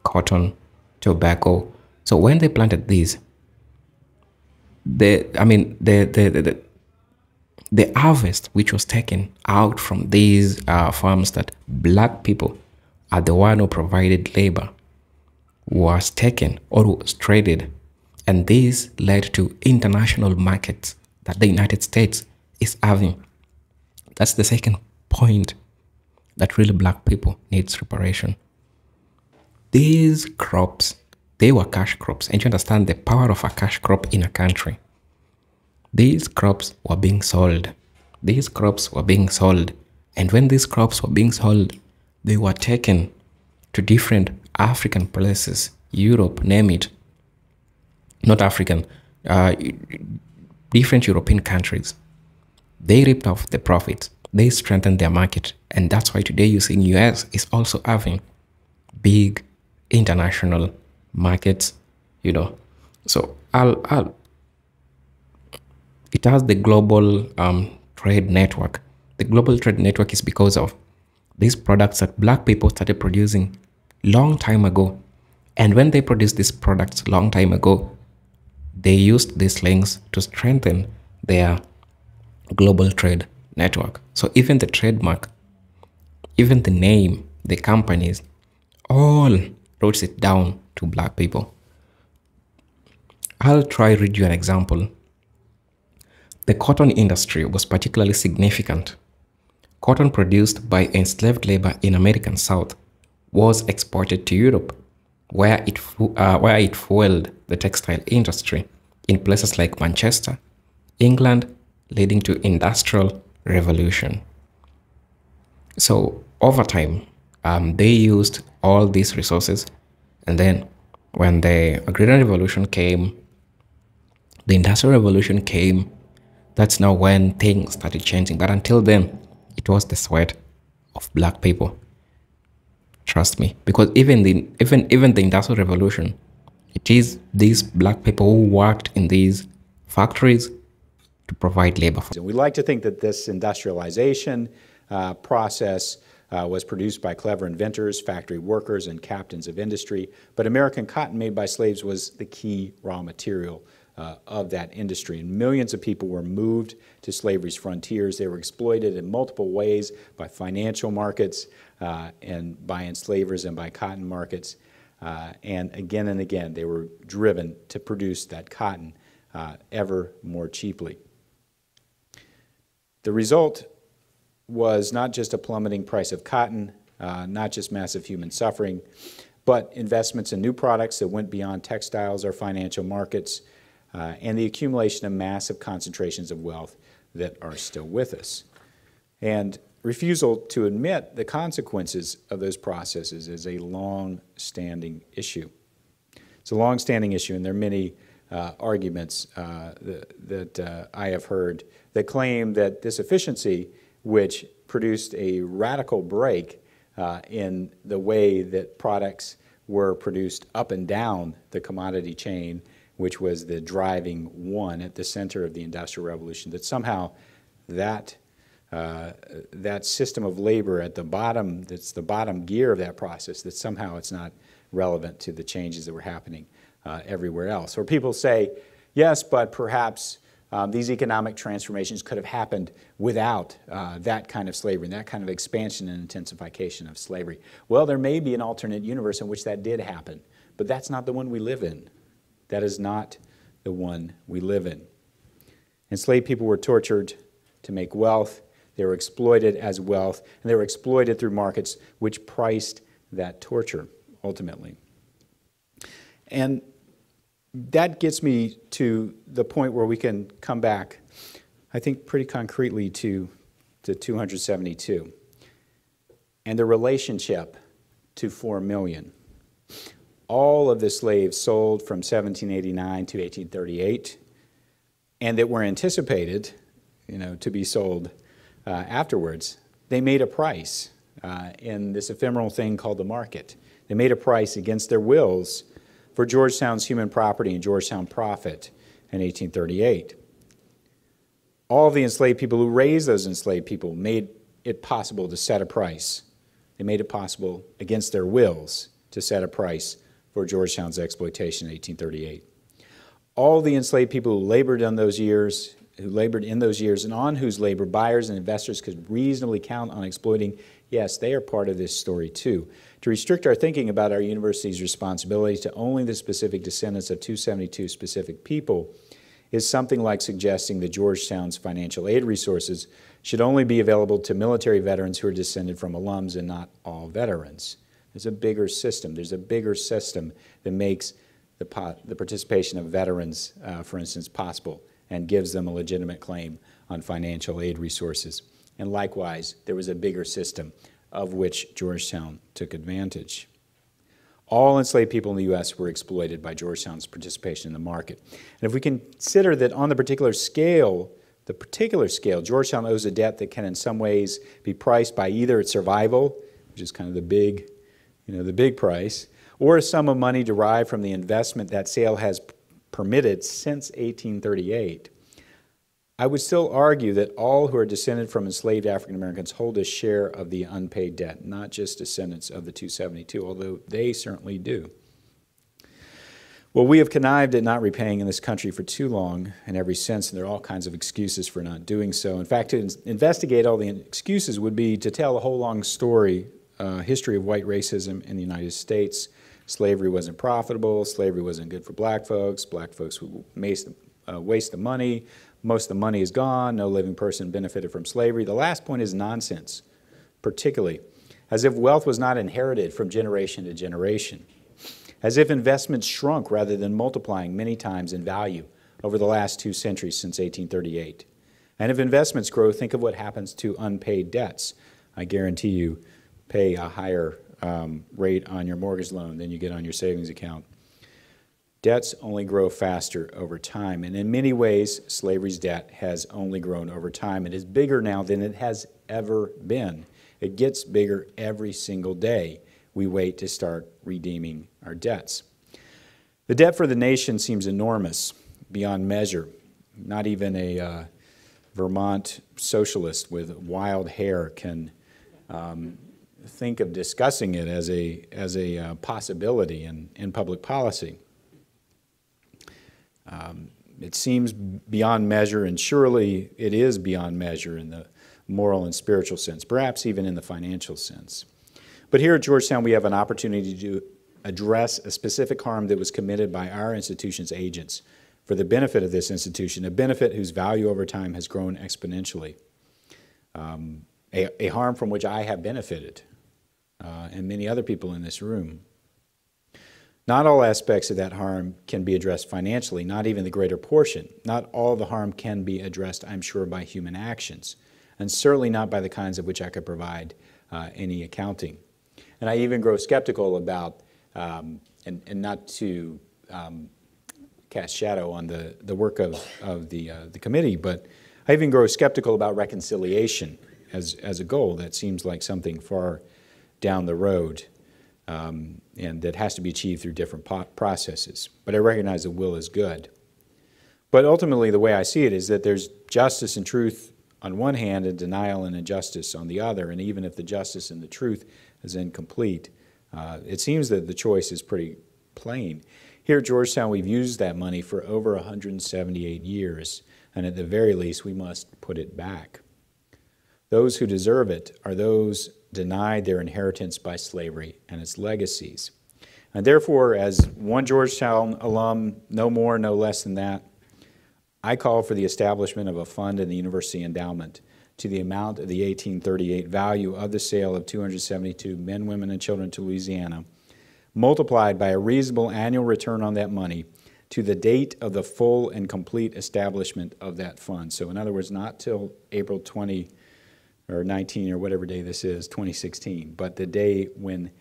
S2: cotton, tobacco. So when they planted these, the harvest which was taken out from these farms that black people are the one who provided labor was taken or was traded, and this led to international markets that the United States is having. That's the second point, that really black people needs reparation. These crops, they were cash crops, and you understand the power of a cash crop in a country. These crops were being sold. These crops were being sold. And when these crops were being sold, they were taken to different African places, Europe, name it. Not African, different European countries. They ripped off the profits. They strengthened their market. And that's why today you see in US is also having big international markets, So it has the global trade network. The global trade network is because of these products that black people started producing long time ago. And when they produced these products long time ago, they used these links to strengthen their global trade network. So even the trademark, even the name, the companies, all wrote it down to black people. I'll try to read you an example. The cotton industry was particularly significant. Cotton produced by enslaved labor in American South was exported to Europe, where it fueled the textile industry in places like Manchester, England, leading to industrial revolution. So over time, they used all these resources, and then when the Agrarian Revolution came, the Industrial Revolution came, that's now when things started changing. But until then, it was the sweat of black people. Trust me, because even the Industrial Revolution, it is these black people who worked in these factories to provide labor.
S1: We like to think that this industrialization process was produced by clever inventors, factory workers, and captains of industry. But American cotton made by slaves was the key raw material of that industry. And millions of people were moved to slavery's frontiers. They were exploited in multiple ways by financial markets and by enslavers and by cotton markets. And again, they were driven to produce that cotton ever more cheaply. The result was not just a plummeting price of cotton, not just massive human suffering, but investments in new products that went beyond textiles or financial markets, and the accumulation of massive concentrations of wealth that are still with us. And refusal to admit the consequences of those processes is a long-standing issue. It's a long-standing issue, and there are many arguments that I have heard that claim that this efficiency, which produced a radical break in the way that products were produced up and down the commodity chain, which was the driving one at the center of the Industrial Revolution, that somehow that system of labor at the bottom, that's the bottom gear of that process, that somehow it's not relevant to the changes that were happening everywhere else. Or people say, yes, but perhaps these economic transformations could have happened without that kind of slavery and that kind of expansion and intensification of slavery. Well, there may be an alternate universe in which that did happen, but that's not the one we live in. That is not the one we live in. Enslaved people were tortured to make wealth. They were exploited as wealth, and they were exploited through markets which priced that torture, ultimately. And that gets me to the point where we can come back, I think, pretty concretely to 272 and the relationship to 4 million. All of the slaves sold from 1789 to 1838 and that were anticipated, to be sold afterwards, they made a price in this ephemeral thing called the market. They made a price against their wills for Georgetown's human property and Georgetown profit in 1838. All of the enslaved people who raised those enslaved people made it possible to set a price. They made it possible against their wills to set a price for Georgetown's exploitation in 1838. All the enslaved people who labored in those years, and on whose labor buyers and investors could reasonably count on exploiting, yes, they are part of this story too. To restrict our thinking about our university's responsibility to only the specific descendants of 272 specific people is something like suggesting that Georgetown's financial aid resources should only be available to military veterans who are descended from alums and not all veterans. There's a bigger system. There's a bigger system that makes the participation of veterans, for instance, possible and gives them a legitimate claim on financial aid resources. And likewise, there was a bigger system of which Georgetown took advantage. All enslaved people in the U.S. were exploited by Georgetown's participation in the market. And if we consider that on the particular scale, Georgetown owes a debt that can in some ways be priced by either its survival, which is kind of the big price, or a sum of money derived from the investment that sale has permitted since 1838, I would still argue that all who are descended from enslaved African Americans hold a share of the unpaid debt, not just descendants of the 272, although they certainly do. Well, we have connived at not repaying in this country for too long in every sense, and there are all kinds of excuses for not doing so. In fact, to investigate all the excuses would be to tell a whole long story, history of white racism in the United States. Slavery wasn't profitable, slavery wasn't good for black folks would waste the money, most of the money is gone, no living person benefited from slavery. The last point is nonsense, particularly, as if wealth was not inherited from generation to generation, as if investments shrunk rather than multiplying many times in value over the last 2 centuries since 1838. And if investments grow, think of what happens to unpaid debts. I guarantee you pay a higher rate on your mortgage loan than you get on your savings account. Debts only grow faster over time, and in many ways, slavery's debt has only grown over time. It is bigger now than it has ever been. It gets bigger every single day. We wait to start redeeming our debts. The debt for the nation seems enormous, beyond measure. Not even a Vermont socialist with wild hair can think of discussing it as a possibility in public policy. It seems beyond measure, and surely it is beyond measure in the moral and spiritual sense, perhaps even in the financial sense. But here at Georgetown, we have an opportunity to address a specific harm that was committed by our institution's agents for the benefit of this institution, a benefit whose value over time has grown exponentially, a harm from which I have benefited, and many other people in this room. Not all aspects of that harm can be addressed financially, not even the greater portion. Not all the harm can be addressed, I'm sure, by human actions, and certainly not by the kinds of which I could provide any accounting. And I even grow skeptical about, and not to cast shadow on the work of the committee, but I even grow skeptical about reconciliation as a goal. That seems like something far down the road. and that has to be achieved through different processes. But I recognize the will is good. But ultimately, the way I see it is that there's justice and truth on one hand and denial and injustice on the other, and even if the justice and the truth is incomplete, it seems that the choice is pretty plain. Here at Georgetown, we've used that money for over 178 years, and at the very least, we must put it back. Those who deserve it are those denied their inheritance by slavery and its legacies. And therefore, as one Georgetown alum, no more, no less than that, I call for the establishment of a fund in the university endowment to the amount of the 1838 value of the sale of 272 men, women, and children to Louisiana, multiplied by a reasonable annual return on that money to the date of the full and complete establishment of that fund. So in other words, not till April 20 or 19 or whatever day this is, 2016, but the day when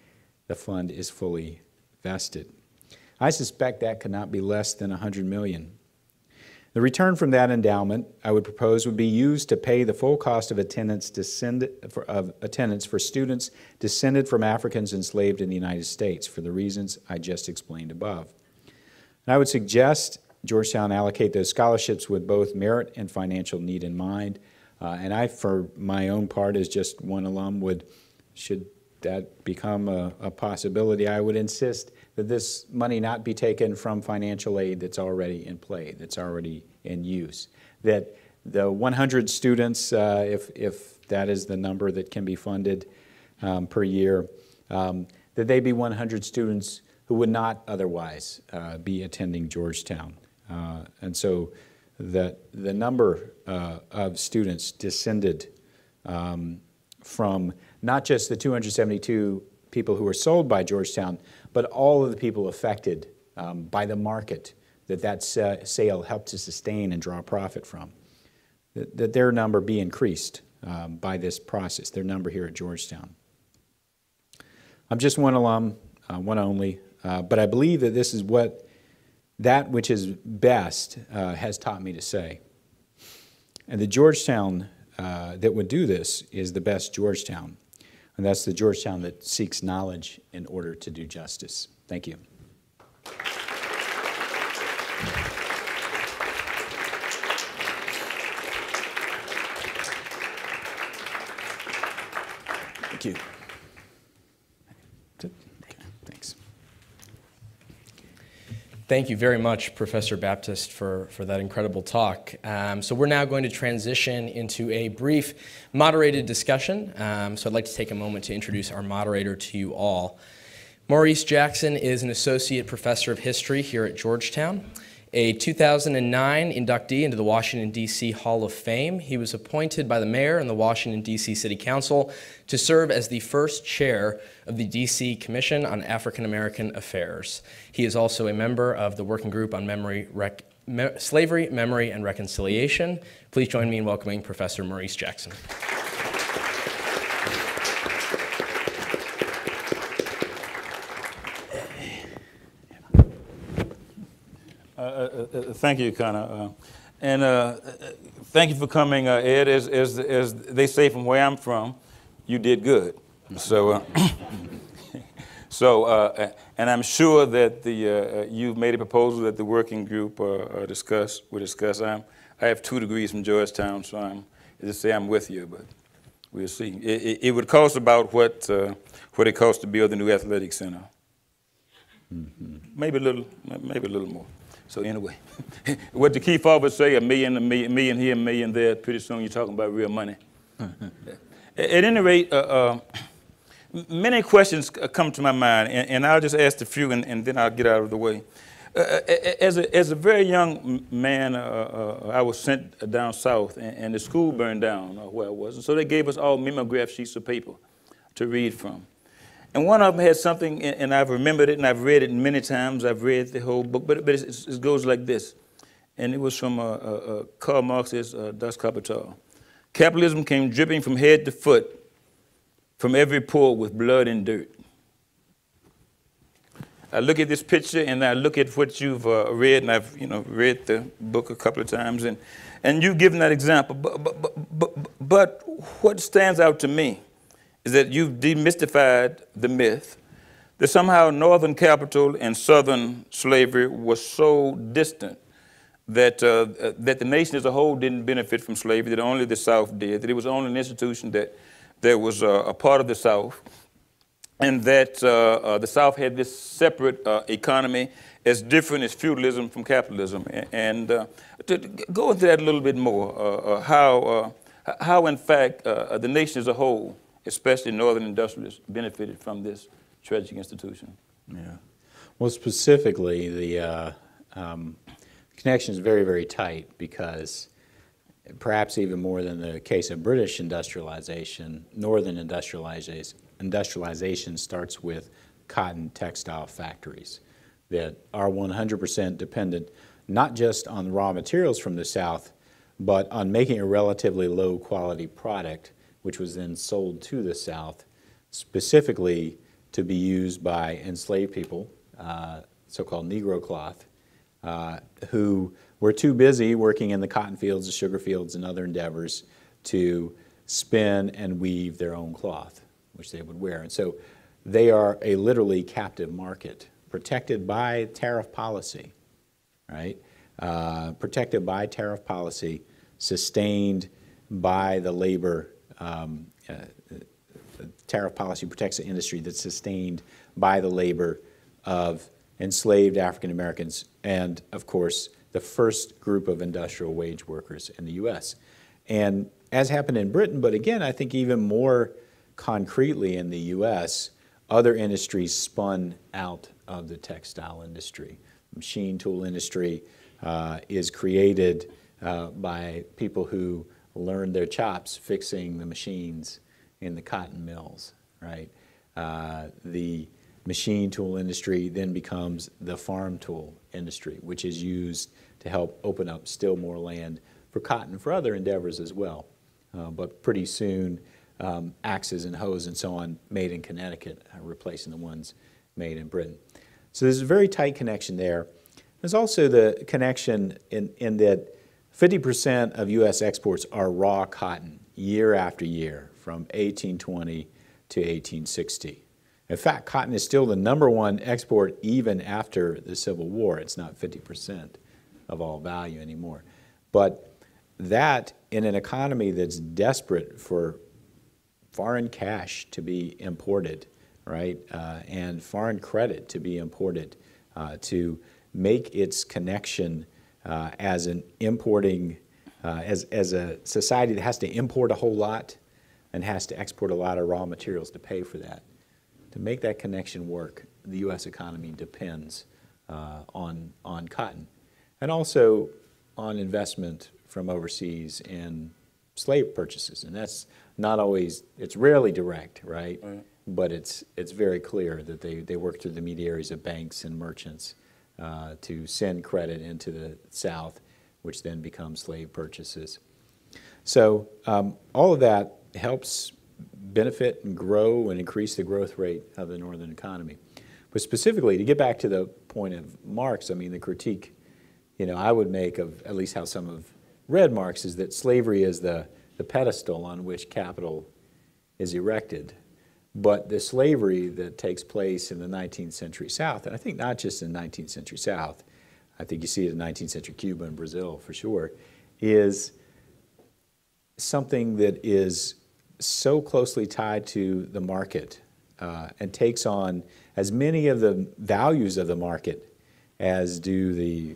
S1: the fund is fully vested. I suspect that could not be less than $100 million. The return from that endowment, I would propose, would be used to pay the full cost of attendance for students descended from Africans enslaved in the United States for the reasons I just explained above. And I would suggest Georgetown allocate those scholarships with both merit and financial need in mind. And I, for my own part, as just one alum, should that become a possibility, I would insist that this money not be taken from financial aid that's already in play, that's already in use. That the 100 students, if that is the number that can be funded per year, that they be 100 students who would not otherwise be attending Georgetown. And so that the number of students descended from not just the 272 people who were sold by Georgetown, but all of the people affected by the market that sale helped to sustain and draw profit from, that their number be increased by this process, their number here at Georgetown. I'm just one alum, one only, but I believe that this is that which is best has taught me to say. And the Georgetown that would do this is the best Georgetown. And that's the Georgetown that seeks knowledge in order to do justice. Thank you. Thank you. Thanks.
S3: Thank you very much, Professor Baptist, for that incredible talk. So we're now going to transition into a brief moderated discussion. So I'd like to take a moment to introduce our moderator to you all. Maurice Jackson is an associate professor of history here at Georgetown, a 2009 inductee into the Washington, D.C. Hall of Fame. He was appointed by the mayor and the Washington, D.C. City Council to serve as the first chair of the D.C. Commission on African American Affairs. He is also a member of the Working Group on Slavery, Memory, and Reconciliation. Please join me in welcoming Professor Maurice Jackson.
S4: Thank you, Connor. And thank you for coming, Ed. As they say from where I'm from, you did good. So, and I'm sure that you've made a proposal that the working group will discuss. I have 2 degrees from Georgetown, so I'm with you, but we'll see. It would cost about what it costs to build the new athletic center. Mm-hmm. Maybe a little more. So anyway, what the key fob would say, a million here, a million there, pretty soon you're talking about real money. At any rate, many questions come to my mind, and I'll just ask a few, and then I'll get out of the way. As a very young man, I was sent down south, and the school burned down where I was. And so they gave us all mimeograph sheets of paper to read from. And one of them had something, and I've remembered it, and I've read it many times. I've read the whole book, but it goes like this. And it was from Karl Marx's Das Kapital. Capitalism came dripping from head to foot from every pore with blood and dirt. I look at this picture, and I look at what you've read, and I've read the book a couple of times, and you've given that example. But what stands out to me is that you've demystified the myth that somehow northern capital and southern slavery was so distant that, that the nation as a whole didn't benefit from slavery, that only the South did, that it was only an institution that was a part of the South, and that the South had this separate economy as different as feudalism from capitalism. And to go into that a little bit more, how in fact the nation as a whole, especially northern industrialists, benefited from this tragic institution.
S1: Yeah. Well, specifically, the connection is very, very tight because perhaps even more than the case of British industrialization, northern industrialization starts with cotton textile factories that are 100% dependent not just on raw materials from the South, but on making a relatively low quality product, which was then sold to the South, specifically to be used by enslaved people, so-called Negro cloth, who were too busy working in the cotton fields, the sugar fields, and other endeavors to spin and weave their own cloth, which they would wear. And so they are a literally captive market, protected by tariff policy, right? Protected by tariff policy, sustained by the labor. Tariff policy protects the industry that's sustained by the labor of enslaved African Americans and, of course, the first group of industrial wage workers in the U.S. And as happened in Britain, but again, I think even more concretely in the U.S., other industries spun out of the textile industry. The machine tool industry is created by people who learned their chops fixing the machines in the cotton mills, right? The machine tool industry then becomes the farm tool industry, which is used to help open up still more land for cotton for other endeavors as well. But pretty soon, axes and hoes and so on made in Connecticut are replacing the ones made in Britain. So there's a very tight connection there. There's also the connection in that 50% of U.S. exports are raw cotton year after year from 1820 to 1860. In fact, cotton is still the #1 export even after the Civil War. It's not 50% of all value anymore. But that, in an economy that's desperate for foreign cash to be imported, right, and foreign credit to be imported, to make its connection as an importing, as a society that has to import a whole lot and has to export a lot of raw materials to pay for that. To make that connection work, the U.S. economy depends on cotton, and also on investment from overseas in slave purchases. And that's not always, it's rarely direct, right? But it's very clear that they work through the intermediaries of banks and merchants to send credit into the South, which then becomes slave purchases. So all of that helps benefit and grow and increase the growth rate of the northern economy. But specifically, to get back to the point of Marx, I mean, the critique, I would make of at least how some have read Marx is that slavery is the pedestal on which capital is erected. But the slavery that takes place in the 19th century South, and I think not just in the 19th century South, I think you see it in 19th century Cuba and Brazil for sure, is something that is so closely tied to the market and takes on as many of the values of the market as do the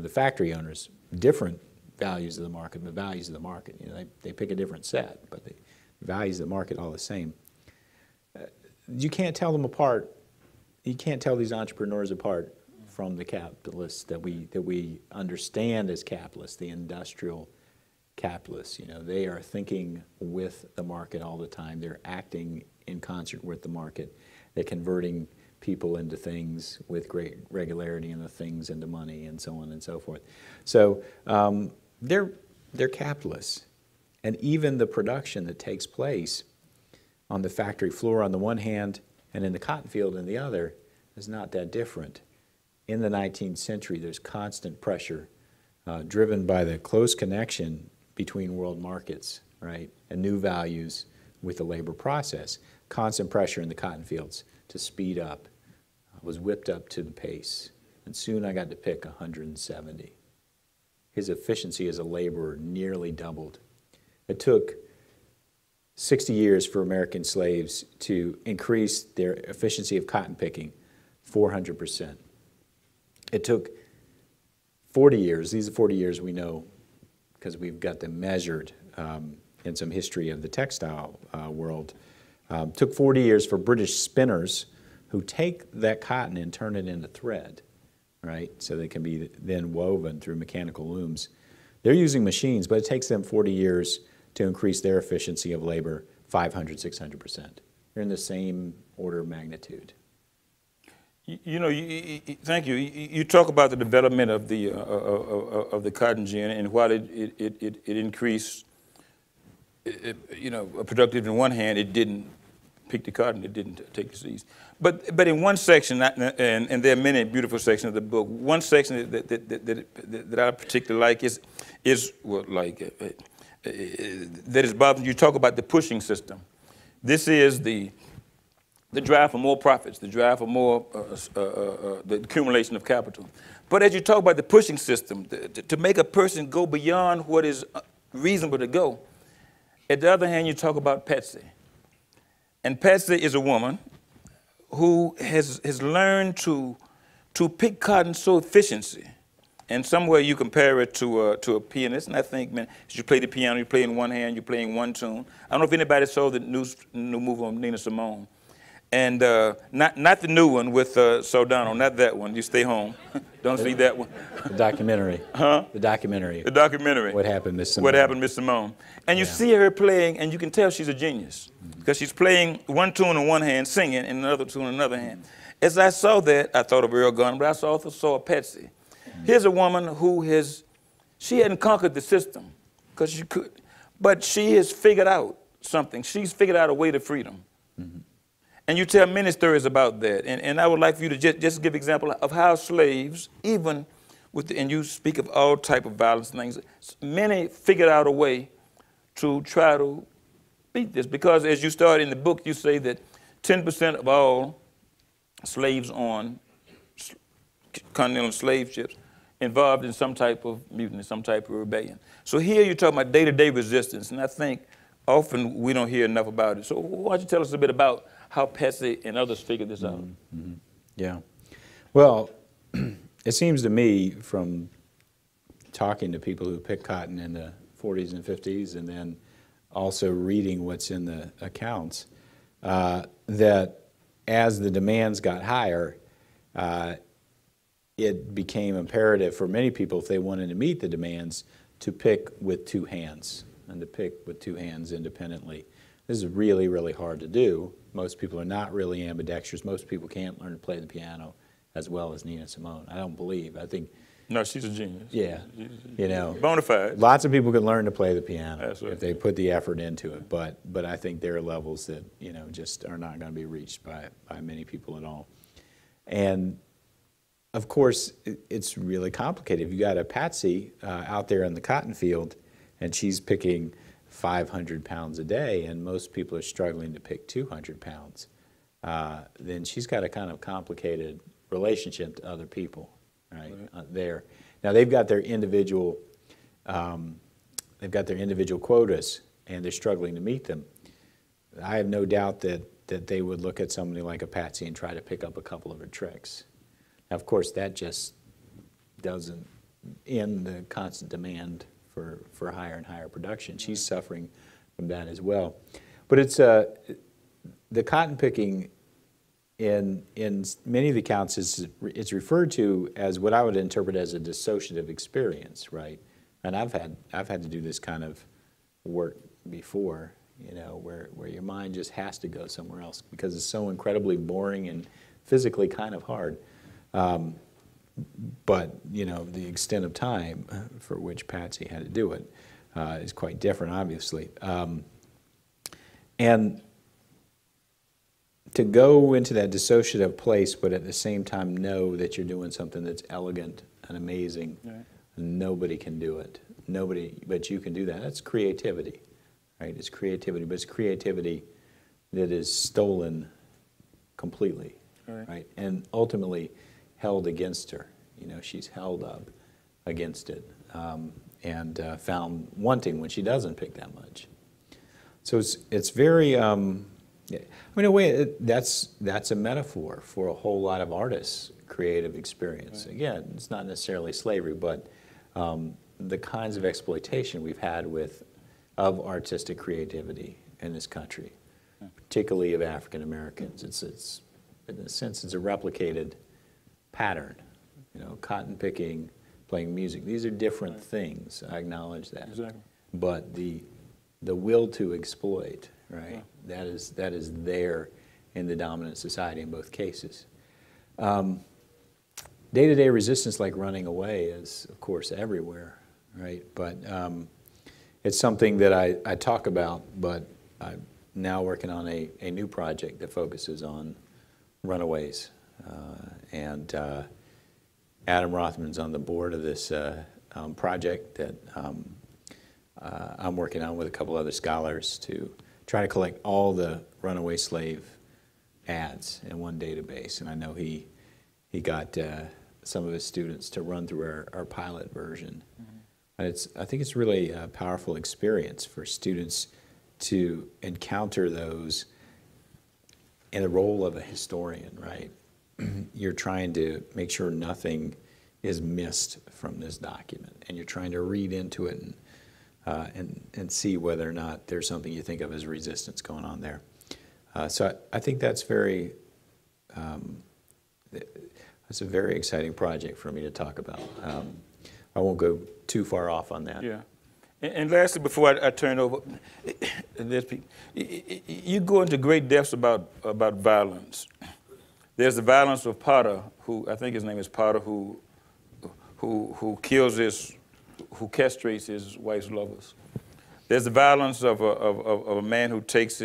S1: factory owners. Different values of the market, but values of the market. They pick a different set, but the values of the market are all the same. You can't tell them apart. You can't tell these entrepreneurs apart from the capitalists that we understand as capitalists, the industrial capitalists. They are thinking with the market all the time. They're acting in concert with the market. They're converting people into things with great regularity and the things into money and so on and so forth. So they're capitalists. And even the production that takes place on the factory floor on the one hand and in the cotton field on the other is not that different. In the 19th century, there's constant pressure driven by the close connection between world markets, right, and new values with the labor process. Constant pressure in the cotton fields to speed up I was whipped up to the pace, and soon I got to pick 170. His efficiency as a laborer nearly doubled. It took 60 years for American slaves to increase their efficiency of cotton picking 400%. It took 40 years, these are 40 years we know because we've got them measured in some history of the textile world. Took 40 years for British spinners who take that cotton and turn it into thread, right? So they can be then woven through mechanical looms. They're using machines, but it takes them 40 years to increase their efficiency of labor 500, 600%. They're in the same order of magnitude.
S4: You know, thank you. You talk about the development of the cotton gin and while it increased, you know, productive in one hand, it didn't pick the cotton, it didn't take the seeds. But in one section, and there are many beautiful sections of the book, one section that I particularly like is well, like that is bothering you. Talk about the pushing system. This is the drive for more profits, the drive for more, the accumulation of capital. But as you talk about the pushing system, to make a person go beyond what is reasonable to go, at the other hand, you talk about Patsy. And Patsy is a woman who has learned to pick cotton so efficiently. And somewhere you compare it to a pianist, and I think, man, as you play the piano, you play in one hand, you're playing one tune. I don't know if anybody saw the new movie on Nina Simone. And not the new one with Saldana, not that one. You stay home. Don't see that one.
S1: The documentary.
S4: Huh?
S1: The documentary.
S4: The documentary.
S1: What Happened, Miss Simone.
S4: What Happened, Miss Simone. And you see her playing, and you can tell she's a genius. Because she's playing one tune in one hand, singing, and another tune in another hand. As I saw that, I thought of Earl Gunn, but I also saw Patsy. Here's a woman who she hadn't conquered the system, because she could, but she has figured out something. She's figured out a way to freedom. And you tell many stories about that. And I would like for you to just give example of how slaves, even with and you speak of all type of violence and things, many figured out a way to try to beat this. Because as you start in the book, you say that 10% of all slaves on continental slave ships involved in some type of mutiny, some type of rebellion. So here you're talking about day-to-day resistance, and I think often we don't hear enough about it. So why don't you tell us a bit about how Patsy and others figured this out?
S1: Yeah. Well, it seems to me from talking to people who picked cotton in the 40s and 50s and then also reading what's in the accounts, that as the demands got higher, it became imperative for many people, if they wanted to meet the demands, to pick with two hands and to pick with two hands independently. This is really, really hard to do. Most people are not really ambidextrous. Most people can't learn to play the piano as well as Nina Simone. I don't believe. I think.
S4: No, she's a genius.
S1: Yeah, you know.
S4: Bona fide.
S1: Lots of people can learn to play the piano
S4: Absolutely.
S1: if they put the effort into it. But I think there are levels that, you know, just are not going to be reached by many people at all. And of course, it's really complicated. If you got a Patsy out there in the cotton field, and she's picking 500 pounds a day, and most people are struggling to pick 200 pounds, then she's got a kind of complicated relationship to other people, right? There. Now they've got their individual quotas, and they're struggling to meet them. I have no doubt that they would look at somebody like a Patsy and try to pick up a couple of her tricks. Now, of course, that just doesn't end the constant demand for higher and higher production. She's suffering from that as well. But it's the cotton picking in many of the accounts it's referred to as what I would interpret as a dissociative experience, right? And I've had to do this kind of work before, you know, where your mind just has to go somewhere else because it's so incredibly boring and physically kind of hard. But, you know, the extent of time for which Patsy had to do it is quite different, obviously. And to go into that dissociative place, but at the same time know that you're doing something that's elegant and amazing, right. Nobody can do it. Nobody, but you can do that. That's creativity, right? It's creativity, but it's creativity that is stolen completely. right? And ultimately held against her. You know, she's held up against it and found wanting when she doesn't pick that much. So it's very, I mean, in a way, that's a metaphor for a whole lot of artists' creative experience. Right. Again, it's not necessarily slavery, but the kinds of exploitation we've had of artistic creativity in this country, particularly of African Americans. It's in a sense, it's a replicated pattern. You know, cotton picking, playing music. These are different things. I acknowledge that.
S4: Exactly.
S1: But the will to exploit, right? Yeah. That is there in the dominant society in both cases. Day-to-day resistance, like running away, is of course everywhere, right? But it's something that I talk about, but I'm now working on a new project that focuses on runaways. And Adam Rothman's on the board of this project that I'm working on with a couple other scholars to try to collect all the runaway slave ads in one database. And I know he got some of his students to run through our pilot version. Mm-hmm. And I think it's really a powerful experience for students to encounter those in the role of a historian, right? You're trying to make sure nothing is missed from this document, and you're trying to read into it and see whether or not there's something you think of as resistance going on there. So I think that's that's a very exciting project for me to talk about. I won't go too far off on that.
S4: Yeah. And lastly, before I turn over, you go into great depths about violence. There's the violence of Potter, who I think his name is Potter, who castrates his wife's lovers. There's the violence of a man who takes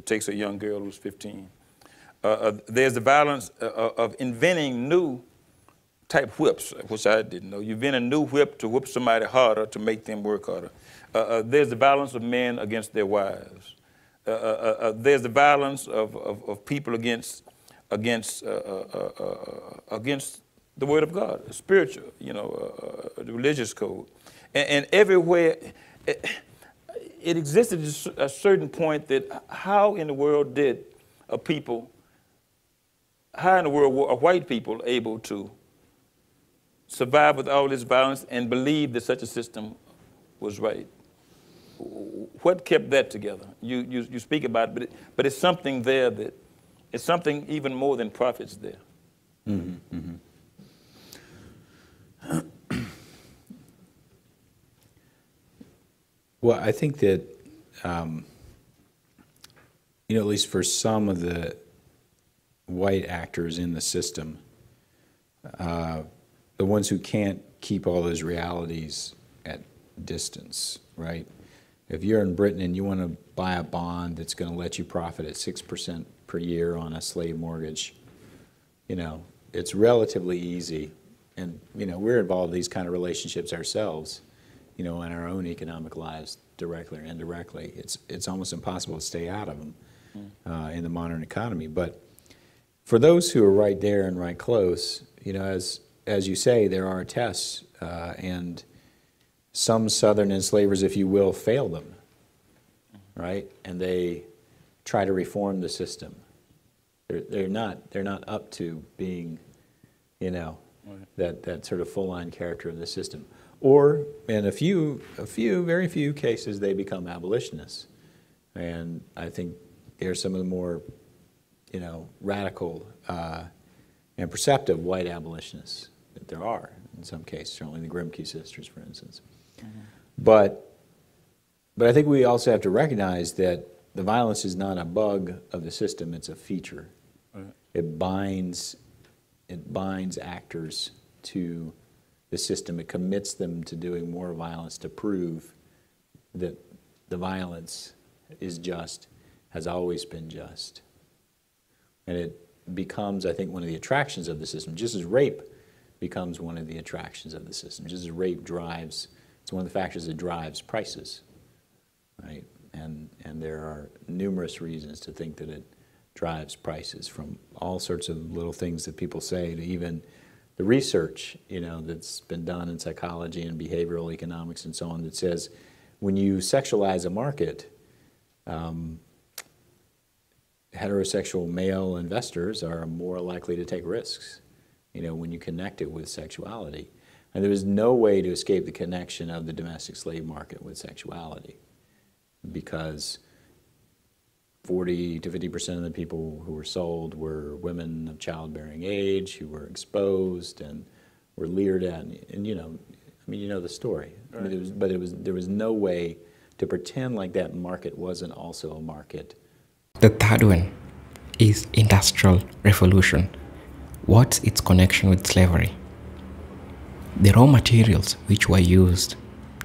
S4: takes a young girl who's 15. There's the violence of inventing new type whips, which I didn't know. You invent a new whip to whip somebody harder, to make them work harder. There's the violence of men against their wives. There's the violence of people against the Word of God, spiritual, the religious code. And everywhere, it existed at a certain point that how in the world did were white people able to survive with all this violence and believe that such a system was right? What kept that together? You speak about it, but it's something there it's something even more than profits there.
S1: Mm-hmm, mm-hmm. Well, I think that, at least for some of the white actors in the system, the ones who can't keep all those realities at distance, right? If you're in Britain and you want to buy a bond that's going to let you profit at 6% per year on a slave mortgage, it's relatively easy. And, we're involved in these kind of relationships ourselves, in our own economic lives, directly or indirectly. It's almost impossible to stay out of them in the modern economy. But for those who are right there and right close, as you say, there are tests, and some Southern enslavers, if you will, fail them, right? And they try to reform the system. They're not up to being, that sort of full-on character of the system. Or in very few cases, they become abolitionists. And I think they're some of the more, radical and perceptive white abolitionists that there are in some cases, certainly the Grimke sisters, for instance. Mm-hmm. But I think we also have to recognize that the violence is not a bug of the system, it's a feature. Right. It binds actors to the system. It commits them to doing more violence to prove that the violence is just, has always been just. And it becomes, I think, one of the attractions of the system, just as rape becomes one of the attractions of the system, just as rape drives, it's one of the factors that drives prices, right? And there are numerous reasons to think that it drives prices, from all sorts of little things that people say to even the research, that's been done in psychology and behavioral economics and so on that says when you sexualize a market, heterosexual male investors are more likely to take risks, when you connect it with sexuality. And there was no way to escape the connection of the domestic slave market with sexuality, because 40 to 50% of the people who were sold were women of childbearing age who were exposed and were leered at, and the story.
S4: Right.
S1: There was no way to pretend like that market wasn't also a market.
S2: The third one is Industrial Revolution. What's its connection with slavery? The raw materials which were used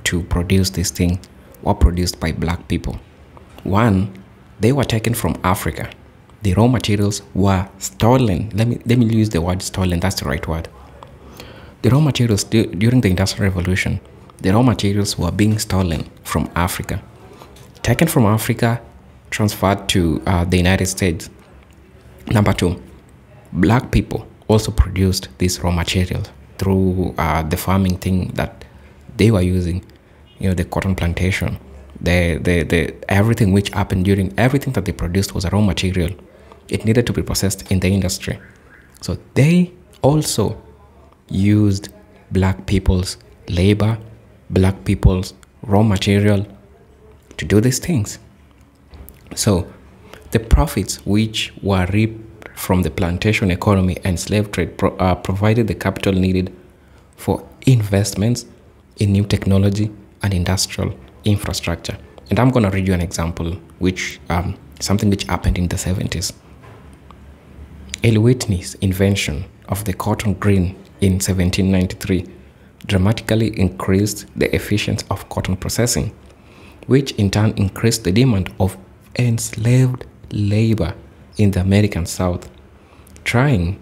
S2: to produce this thing were produced by black people. One, they were taken from Africa. The raw materials were stolen. Let me use the word stolen, that's the right word. The raw materials during the Industrial Revolution, the raw materials were being stolen from Africa. Taken from Africa, transferred to the United States. Number two, black people also produced these raw materials through the farming thing that they were using, the cotton plantation, the everything which happened during, everything that they produced was a raw material. It needed to be processed in the industry. So they also used black people's labor, black people's raw material to do these things. So the profits which were reaped from the plantation economy and slave trade provided the capital needed for investments in new technology and industrial infrastructure. And I'm going to read you an example, which something which happened in the 70s. L. Whitney's invention of the cotton gin in 1793 dramatically increased the efficiency of cotton processing, which in turn increased the demand of enslaved labor in the American South, tying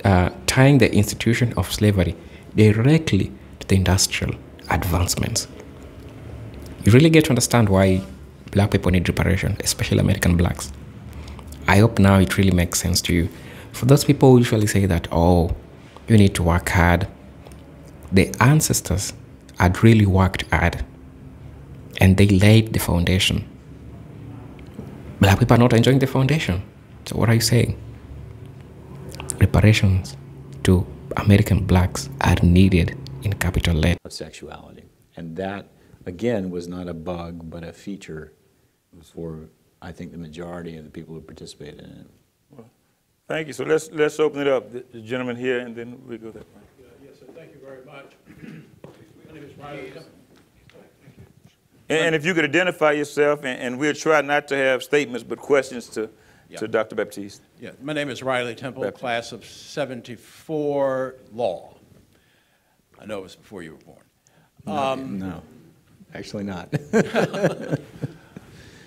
S2: the institution of slavery directly to the industrial advancements. You really get to understand why black people need reparation, especially American blacks. I hope now it really makes sense to you. For those people who usually say that, oh, you need to work hard, the ancestors had really worked hard and they laid the foundation. Black people are not enjoying the foundation. So what are you saying? Reparations to American blacks are needed in capital land.
S1: Of sexuality. And that, again, was not a bug, but a feature for, I think, the majority of the people who participated in it.
S4: Well, thank you. So let's open it up. The gentleman here, and then we go that way.
S5: Yes, sir. Thank you very much. My name is Riley.
S4: And if you could identify yourself, and we'll try not to have statements, but questions to Dr. Baptiste.
S5: Yeah, my name is Riley Temple,
S4: Baptiste.
S5: class of '74, law. I know it was before you were born.
S1: No, actually not.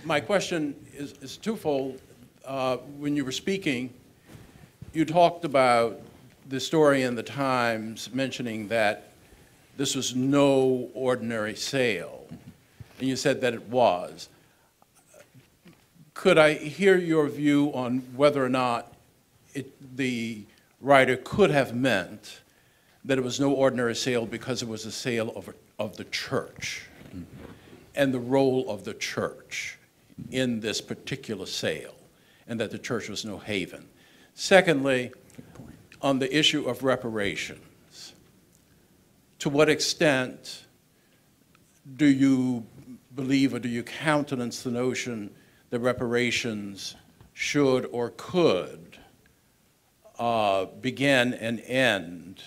S5: My question is twofold. When you were speaking, you talked about the story in the Times mentioning that this was no ordinary sale. And you said that it was. Could I hear your view on whether or not the writer could have meant that it was no ordinary sale because it was a sale of the church and the role of the church in this particular sale, and that the church was no haven? Secondly, on the issue of reparations, to what extent do you believe or do you countenance the notion that reparations should or could begin and end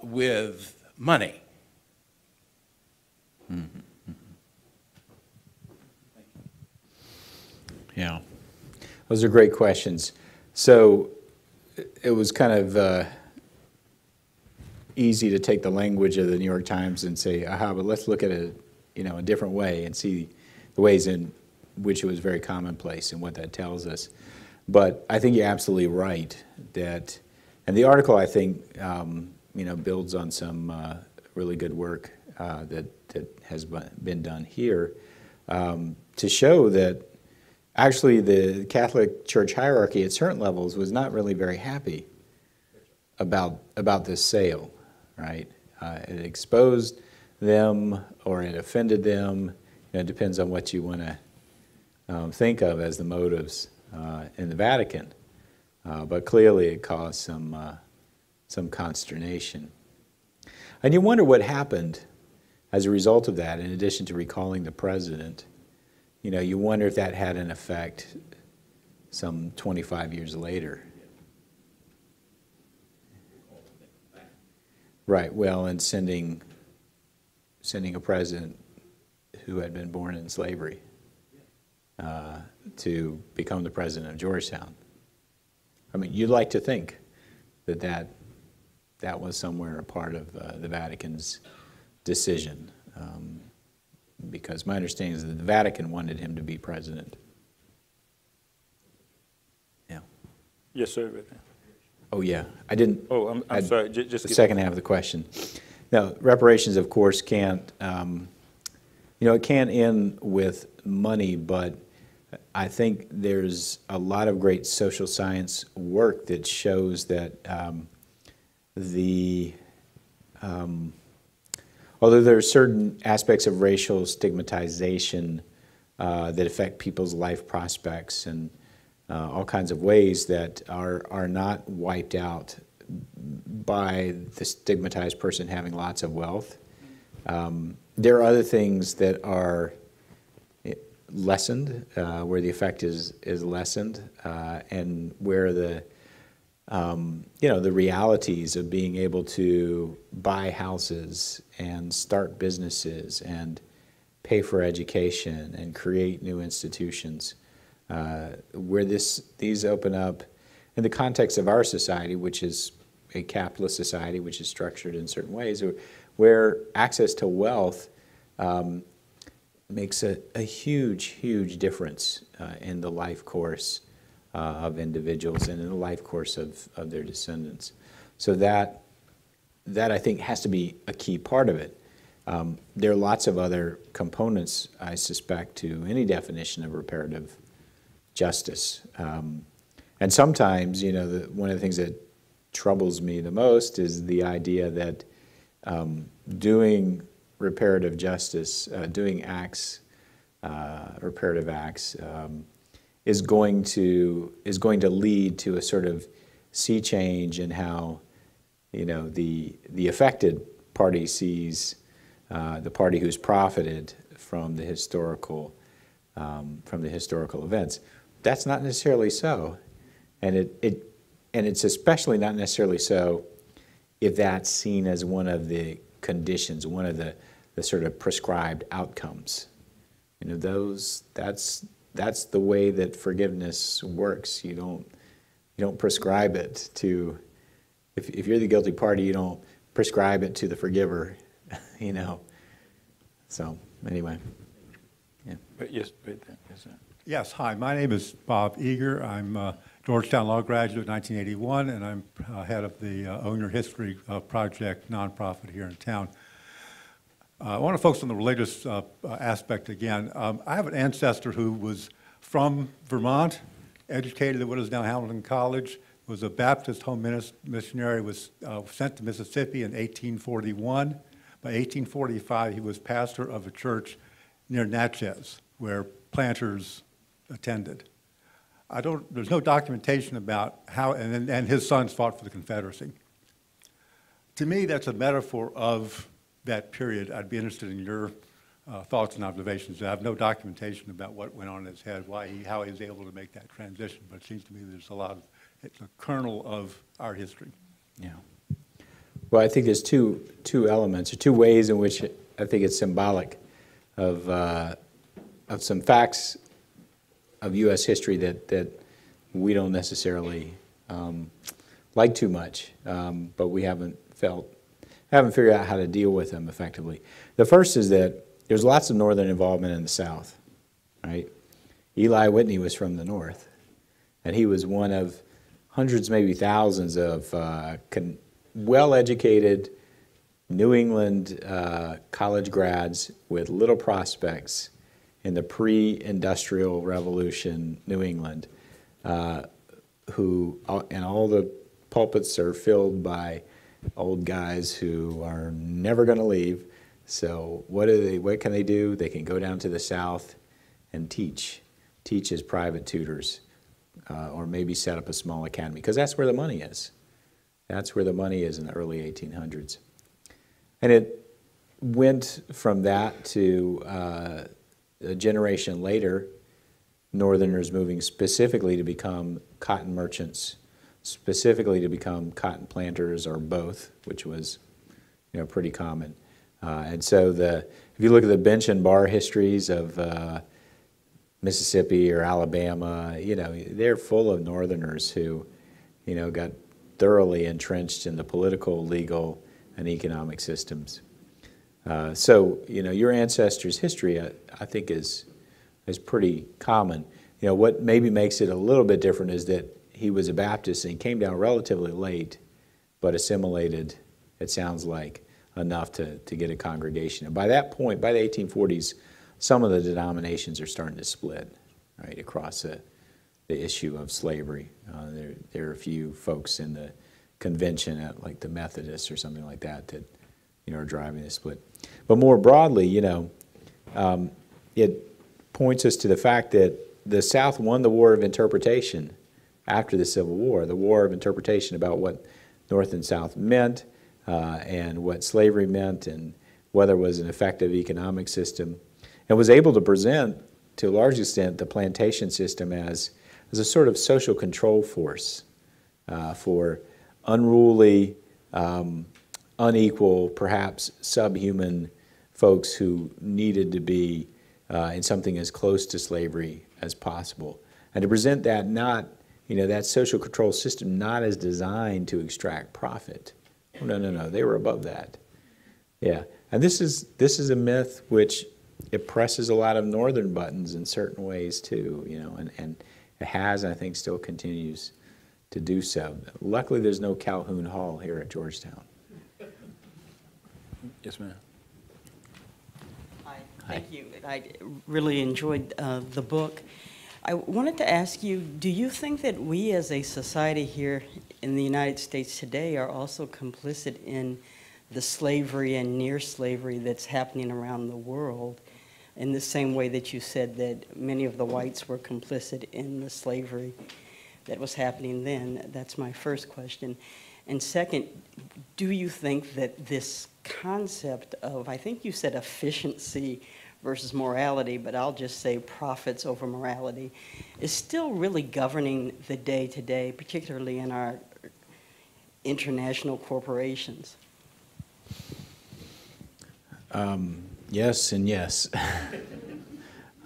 S5: with money?
S1: Mm-hmm. Yeah, those are great questions. So it was kind of easy to take the language of the New York Times and say, aha, but let's look at it, a different way and see the ways in which it was very commonplace and what that tells us. But I think you're absolutely right that, and the article I think, builds on some really good work that has been done here to show that Actually, the Catholic Church hierarchy at certain levels was not really very happy about this sale, right? It exposed them or it offended them. It depends on what you want to think of as the motives in the Vatican. But clearly it caused some consternation. And you wonder what happened as a result of that, in addition to recalling the president. You wonder if that had an effect some 25 years later. Right, well, and sending a president who had been born in slavery to become the president of Georgetown. I mean, you'd like to think that was somewhere a part of the Vatican's decision. Because my understanding is that the Vatican wanted him to be president. Yeah.
S4: Yes, sir.
S1: Oh, yeah. I didn't.
S4: Oh, I'm sorry. Just
S1: the second half of the question. Now, reparations, of course, can't. It can't end with money, but I think there's a lot of great social science work that shows that although there are certain aspects of racial stigmatization that affect people's life prospects and all kinds of ways that are not wiped out by the stigmatized person having lots of wealth, there are other things that are lessened, where the effect is lessened, and where the realities of being able to buy houses and start businesses and pay for education and create new institutions, where these open up in the context of our society, which is a capitalist society, which is structured in certain ways, where access to wealth makes a huge, huge difference in the life course of individuals and in the life course of their descendants. So that I think has to be a key part of it. There are lots of other components, I suspect, to any definition of reparative justice. And sometimes, one of the things that troubles me the most is the idea that doing reparative justice, doing acts, reparative acts, is going to lead to a sort of sea change in how the affected party sees the party who's profited from the historical events. That's not necessarily so, and it's especially not necessarily so if that's seen as one of the conditions, one of the sort of prescribed outcomes. That's the way that forgiveness works. You don't prescribe it to, if you're the guilty party, you don't prescribe it to the forgiver, So anyway, yeah.
S4: Yes, right there. Yes, sir.
S6: Yes, hi, my name is Bob Eager. I'm a Georgetown Law graduate, 1981, and I'm head of the Own Your History Project nonprofit here in town. I want to focus on the religious aspect again. I have an ancestor who was from Vermont, educated at what is now Hamilton College, was a Baptist home missionary, was sent to Mississippi in 1841. By 1845, he was pastor of a church near Natchez, where planters attended. There's no documentation about how, and his sons fought for the Confederacy. To me, that's a metaphor of that period. I'd be interested in your thoughts and observations. I have no documentation about what went on in his head, how he was able to make that transition, but it seems to me there's it's a kernel of our history.
S1: Yeah. Well, I think there's two elements, or two ways in which I think it's symbolic of some facts of U.S. history that we don't necessarily like too much, but we haven't figured out how to deal with them effectively. The first is that there's lots of Northern involvement in the South, right? Eli Whitney was from the North, and he was one of hundreds, maybe thousands of well-educated New England college grads with little prospects in the pre-industrial revolution New England, and all the pulpits are filled by old guys who are never going to leave. So what can they do? They can go down to the South and teach as private tutors, or maybe set up a small academy, because that's where the money is. That's where the money is in the early 1800s. And it went from that to a generation later, Northerners moving specifically to become cotton merchants, specifically to become cotton planters or both, which was, pretty common. And so if you look at the bench and bar histories of Mississippi or Alabama, they're full of Northerners who, got thoroughly entrenched in the political, legal, and economic systems. So, your ancestors' history, I think, is pretty common. What maybe makes it a little bit different is that he was a Baptist and he came down relatively late, but assimilated, it sounds like, enough to get a congregation. And by that point, by the 1840s, some of the denominations are starting to split, right, across the issue of slavery. There are a few folks in the convention, at like the Methodists or something like that, that are driving the split. But more broadly, it points us to the fact that the South won the war of interpretation after the Civil War, the war of interpretation about what North and South meant, and what slavery meant, and whether it was an effective economic system, and was able to present, to a large extent, the plantation system as a sort of social control force for unruly, unequal, perhaps subhuman folks who needed to be in something as close to slavery as possible. And to present that that social control system not as designed to extract profit. Oh, no, they were above that. Yeah, and this is a myth which it presses a lot of Northern buttons in certain ways too, and it has, and I think still continues to do so. Luckily, there's no Calhoun Hall here at Georgetown. Yes, ma'am.
S7: Hi, thank you. I really enjoyed the book. I wanted to ask you, do you think that we as a society here in the United States today are also complicit in the slavery and near slavery that's happening around the world, in the same way that you said that many of the whites were complicit in the slavery that was happening then? That's my first question. And second, do you think that this concept of, I think you said efficiency versus morality, but I'll just say profits over morality, is still really governing the day-to-day, particularly in our international corporations?
S1: Yes and yes.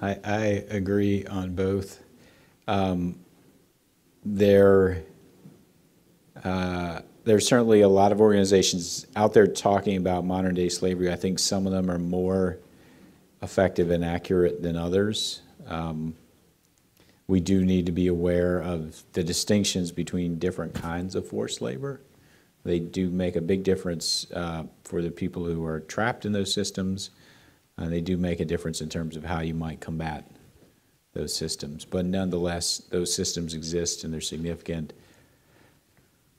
S1: I agree on both. There's certainly a lot of organizations out there talking about modern day slavery. I think some of them are more effective and accurate than others. We do need to be aware of the distinctions between different kinds of forced labor. They do make a big difference for the people who are trapped in those systems, and they do make a difference in terms of how you might combat those systems. But nonetheless, those systems exist and they're significant,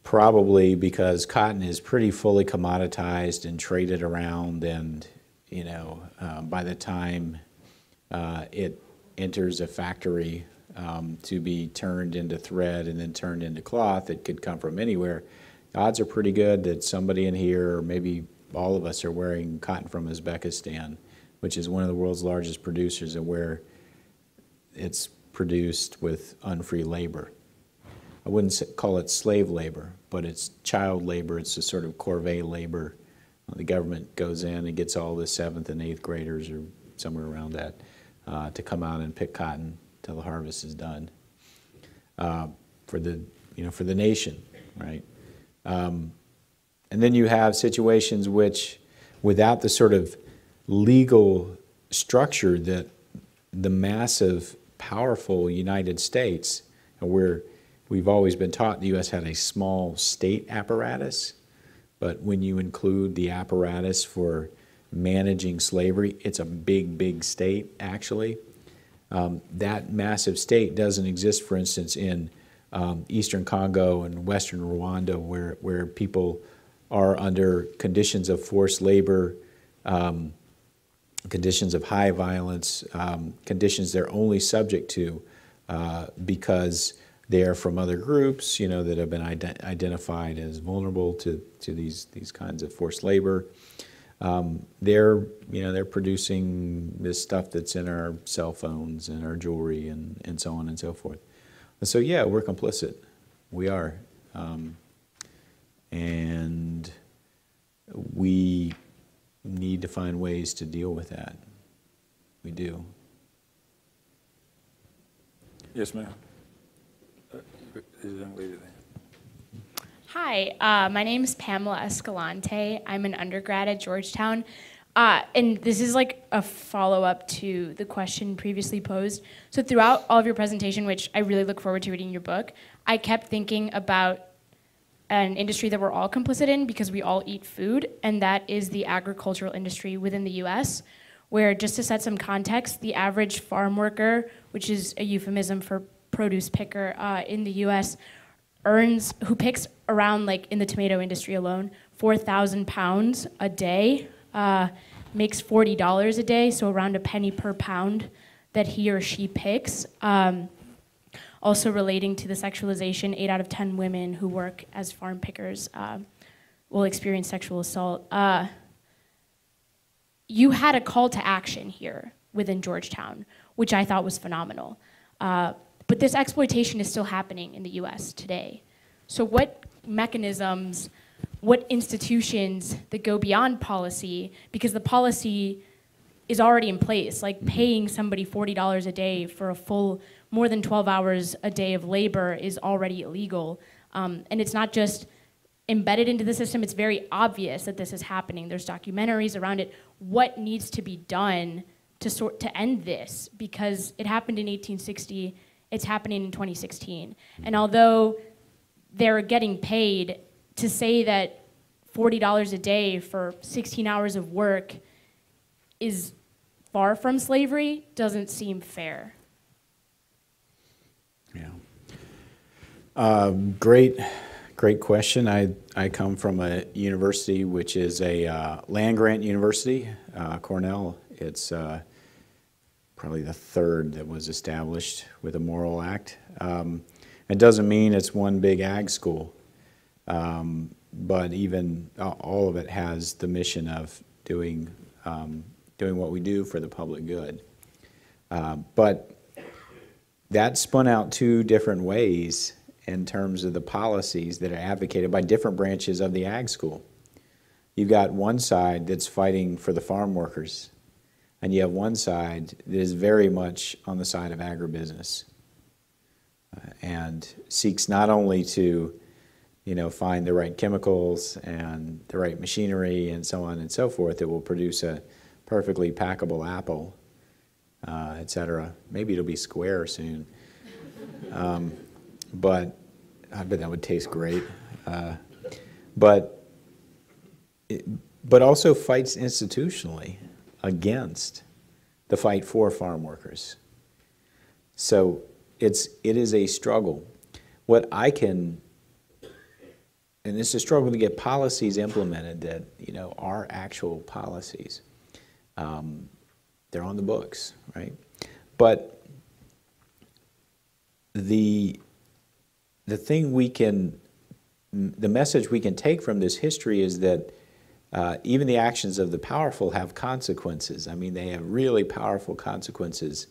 S1: probably because cotton is pretty fully commoditized and traded around, and by the time it enters a factory to be turned into thread and then turned into cloth, it could come from anywhere. Odds are pretty good that somebody in here, or maybe all of us, are wearing cotton from Uzbekistan, which is one of the world's largest producers, and where it's produced with unfree labor. I wouldn't call it slave labor, but it's child labor. It's a sort of corvée labor. The government goes in and gets all the 7th and 8th graders, or somewhere around that, to come out and pick cotton till the harvest is done for the nation, right? And then you have situations which, without the sort of legal structure that the massive, powerful United States, and we've always been taught the U.S. had a small state apparatus, but when you include the apparatus for managing slavery. It's a big, big state, actually. That massive state doesn't exist, for instance, in Eastern Congo and Western Rwanda, where people are under conditions of forced labor, conditions of high violence, conditions they're only subject to because they are from other groups, that have been identified as vulnerable to these kinds of forced labor. They're producing this stuff that's in our cell phones and our jewelry and so on and so forth. And so, yeah, we're complicit. We are. And we need to find ways to deal with that. We do.
S4: Yes, ma'am. There's a young lady there.
S8: Hi, my name is Pamela Escalante. I'm an undergrad at Georgetown. And this is like a follow-up to the question previously posed. So throughout all of your presentation, which I really look forward to reading your book, I kept thinking about an industry that we're all complicit in because we all eat food, and that is the agricultural industry within the US, where, just to set some context, the average farm worker, which is a euphemism for produce picker in the US, who picks around, like in the tomato industry alone, 4,000 pounds a day, makes $40 a day, so around a penny per pound that he or she picks. Also relating to the sexualization, 8 out of 10 women who work as farm pickers will experience sexual assault. You had a call to action here within Georgetown, which I thought was phenomenal. But this exploitation is still happening in the US today. So what mechanisms, what institutions that go beyond policy, because the policy is already in place, like paying somebody $40 a day for a full, more than 12 hours a day of labor is already illegal. And it's not just embedded into the system, it's very obvious that this is happening. There's documentaries around it. What needs to be done to end this? Because it happened in 1860, it's happening in 2016. And although they're getting paid, to say that $40 a day for 16 hours of work is far from slavery doesn't seem fair.
S1: Yeah. Great question. I come from a university which is a land-grant university, Cornell. It's probably the third that was established with a Morrill Act. It doesn't mean it's one big ag school, but even all of it has the mission of doing what we do for the public good. But that spun out two different ways in terms of the policies that are advocated by different branches of the ag school. You've got one side that's fighting for the farm workers, and you have one side that is very much on the side of agribusiness and seeks not only to find the right chemicals and the right machinery and so on and so forth that will produce a perfectly packable apple, etc. Maybe it'll be square soon. But I bet that would taste great. But also fights institutionally against the fight for farm workers. So it is a struggle. What I can, and it's a struggle to get policies implemented that are actual policies. They're on the books, right? But the thing the message we can take from this history is that even the actions of the powerful have consequences. I mean, they have really powerful consequences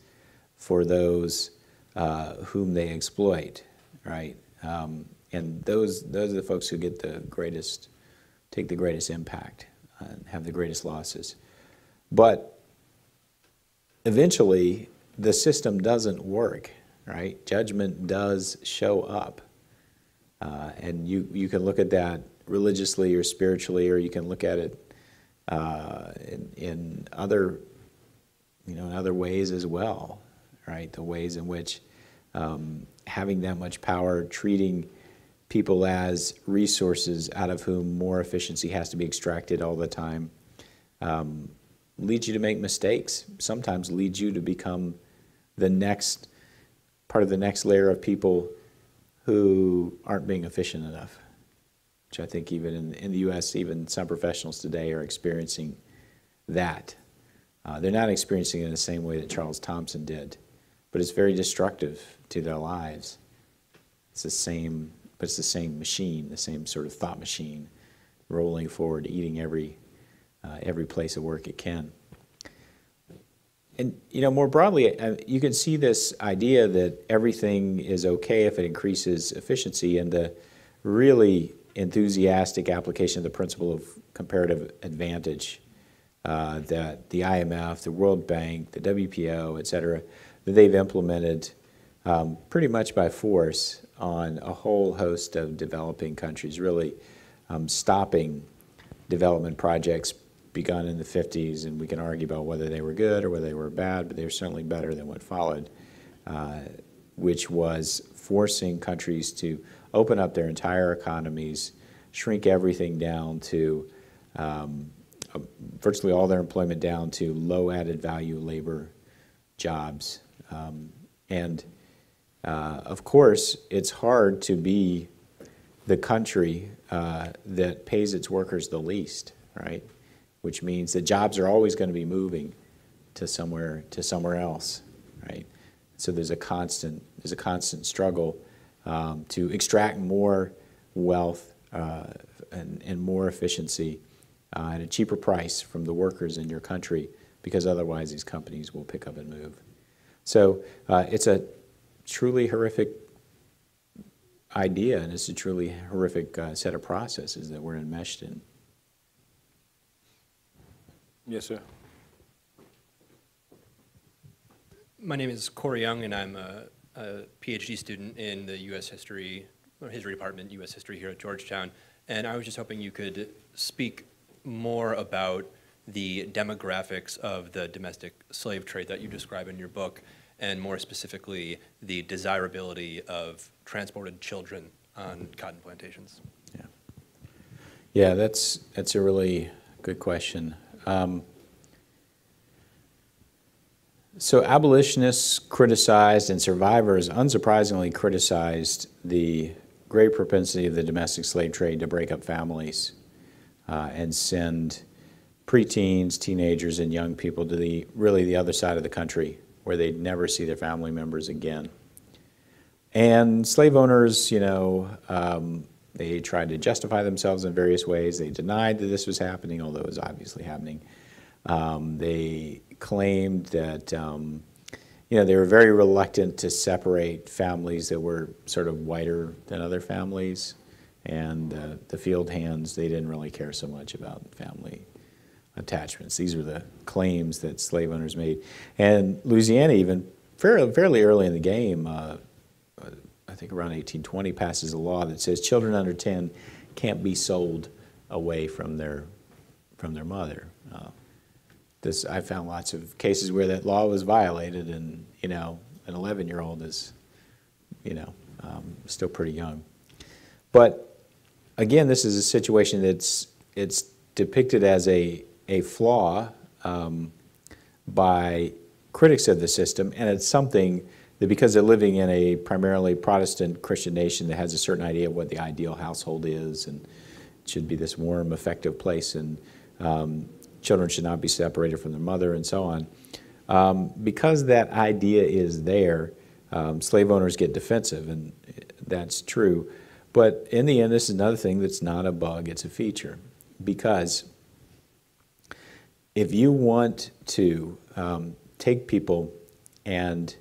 S1: for those whom they exploit, right? And those are the folks who get take the greatest impact and have the greatest losses. But eventually, the system doesn't work, right? Judgment does show up. And you can look at that religiously or spiritually, or you can look at it in other ways as well, right? The ways in which having that much power, treating people as resources out of whom more efficiency has to be extracted all the time, leads you to make mistakes, sometimes leads you to become the next part of the next layer of people who aren't being efficient enough, which I think even in the U.S., even some professionals today are experiencing that. They're not experiencing it in the same way that Charles Thompson did, but it's very destructive to their lives. It's the same, but it's the same machine, the same sort of thought machine, rolling forward, eating every place of work it can. And more broadly, you can see this idea that everything is okay if it increases efficiency, and the really enthusiastic application of the principle of comparative advantage that the IMF, the World Bank, the WPO, et cetera, that they've implemented pretty much by force on a whole host of developing countries, really stopping development projects begun in the 50s, and we can argue about whether they were good or whether they were bad, but they were certainly better than what followed, which was forcing countries to open up their entire economies, shrink everything down to virtually all their employment down to low added value labor jobs. Of course, it's hard to be the country that pays its workers the least, right? Which means that jobs are always going to be moving to somewhere else, right? So there's a constant struggle to extract more wealth and more efficiency at a cheaper price from the workers in your country, because otherwise these companies will pick up and move. So it's a truly horrific idea, and it's a truly horrific set of processes that we're enmeshed in.
S4: Yes, sir.
S9: My name is Corey Young, and I'm a PhD student in the U.S. History Department, U.S. History here at Georgetown. And I was just hoping you could speak more about the demographics of the domestic slave trade that you describe in your book, and more specifically, the desirability of transported children on cotton plantations.
S1: Yeah, that's a really good question. So abolitionists criticized, and survivors unsurprisingly criticized, the great propensity of the domestic slave trade to break up families and send preteens, teenagers, and young people to the other side of the country, where they'd never see their family members again. And slave owners, they tried to justify themselves in various ways. They denied that this was happening, although it was obviously happening. They claimed that they were very reluctant to separate families that were sort of whiter than other families, and the field hands, they didn't really care so much about family attachments. These were the claims that slave owners made. And Louisiana, even fairly early in the game, I think around 1820, passes a law that says children under 10 can't be sold away from their mother. I found lots of cases where that law was violated, and an 11-year-old is, still pretty young. But again, this is a situation it's depicted as a flaw by critics of the system, and it's something that, because they're living in a primarily Protestant Christian nation that has a certain idea of what the ideal household is, and it should be this warm, effective place, and children should not be separated from their mother, and so on. Because that idea is there, slave owners get defensive, and that's true. But in the end, this is another thing that's not a bug, it's a feature. Because if you want to take people and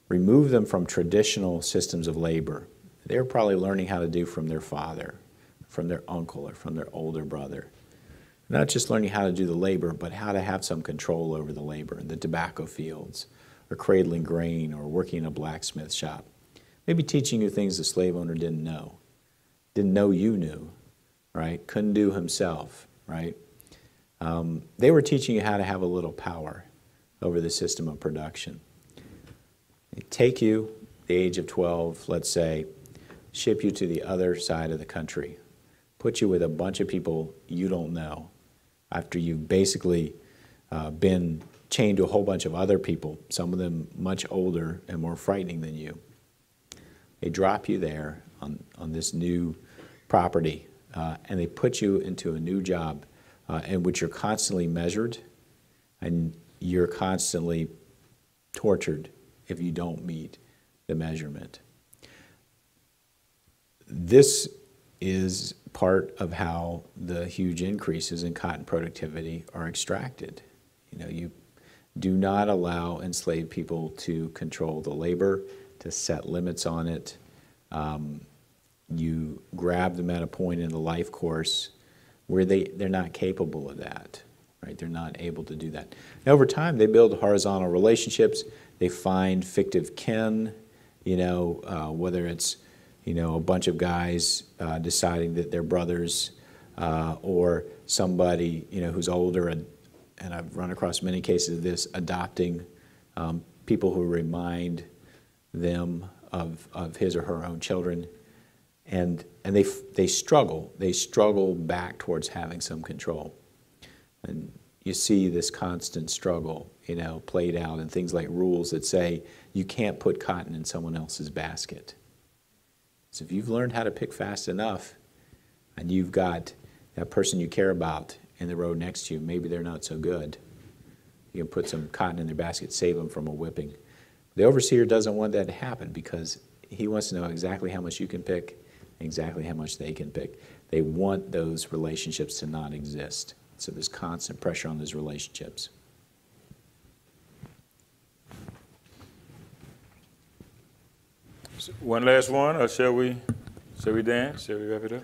S1: remove them from traditional systems of labor, they're probably learning how to do from their father, from their uncle, or from their older brother. Not just learning how to do the labor, but how to have some control over the labor in the tobacco fields, or cradling grain, or working in a blacksmith shop. Maybe teaching you things the slave owner didn't know you knew, right? Couldn't do himself, right? They were teaching you how to have a little power over the system of production. They take you, the age of 12, let's say, ship you to the other side of the country, put you with a bunch of people you don't know, after you've basically been chained to a whole bunch of other people, some of them much older and more frightening than you. They drop you there on this new property, and they put you into a new job in which you're constantly measured, and you're constantly tortured if you don't meet the measurement. This is part of how the huge increases in cotton productivity are extracted. You know, you do not allow enslaved people to control the labor, to set limits on it. You grab them at a point in the life course where they're not capable of that, right? They're not able to do that. And over time, they build horizontal relationships. They find fictive kin, you know, whether it's, you know, a bunch of guys deciding that they're brothers, or somebody, you know, who's older, and I've run across many cases of this, adopting people who remind them of his or her own children, and they struggle back towards having some control, and you see this constant struggle, you know, played out in things like rules that say you can't put cotton in someone else's basket. So if you've learned how to pick fast enough, and you've got that person you care about in the road next to you, maybe they're not so good, you can put some cotton in their basket, save them from a whipping. The overseer doesn't want that to happen because he wants to know exactly how much you can pick, exactly how much they can pick. They want those relationships to not exist. So there's constant pressure on those relationships.
S4: So one last one, or shall we dance? Shall we wrap it up?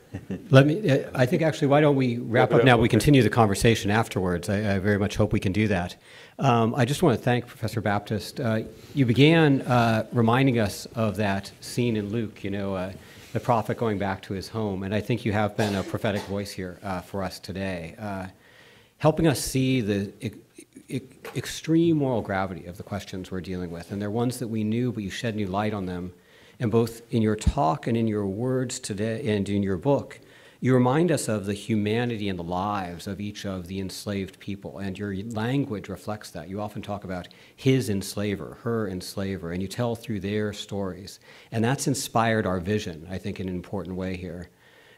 S10: Let me, I think actually, why don't we wrap up now? We continue the conversation afterwards. I very much hope we can do that. I just want to thank Professor Baptist. You began reminding us of that scene in Luke, you know, the prophet going back to his home. And I think you have been a prophetic voice here for us today, helping us see the extreme moral gravity of the questions we're dealing with. And they're ones that we knew, but you shed new light on them. And both in your talk and in your words today and in your book, you remind us of the humanity and the lives of each of the enslaved people. And your language reflects that. You often talk about his enslaver, her enslaver, and you tell through their stories. And that's inspired our vision, I think, in an important way here.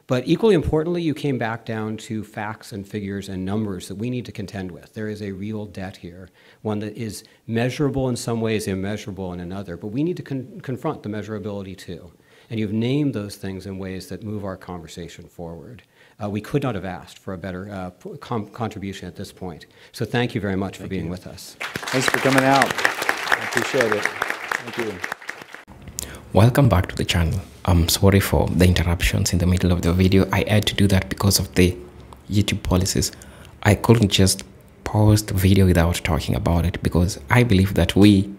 S10: But equally importantly, you came back down to facts and figures and numbers that we need to contend with. There is a real debt here, one that is measurable in some ways, immeasurable in another, but we need to confront the measurability too. And you've named those things in ways that move our conversation forward. We could not have asked for a better contribution at this point. So thank you very much for being with us.
S1: Thanks for coming out. I appreciate it. Thank you.
S2: Welcome back to the channel. I'm sorry for the interruptions in the middle of the video. I had to do that because of the YouTube policies. I couldn't just pause the video without talking about it, because I believe that we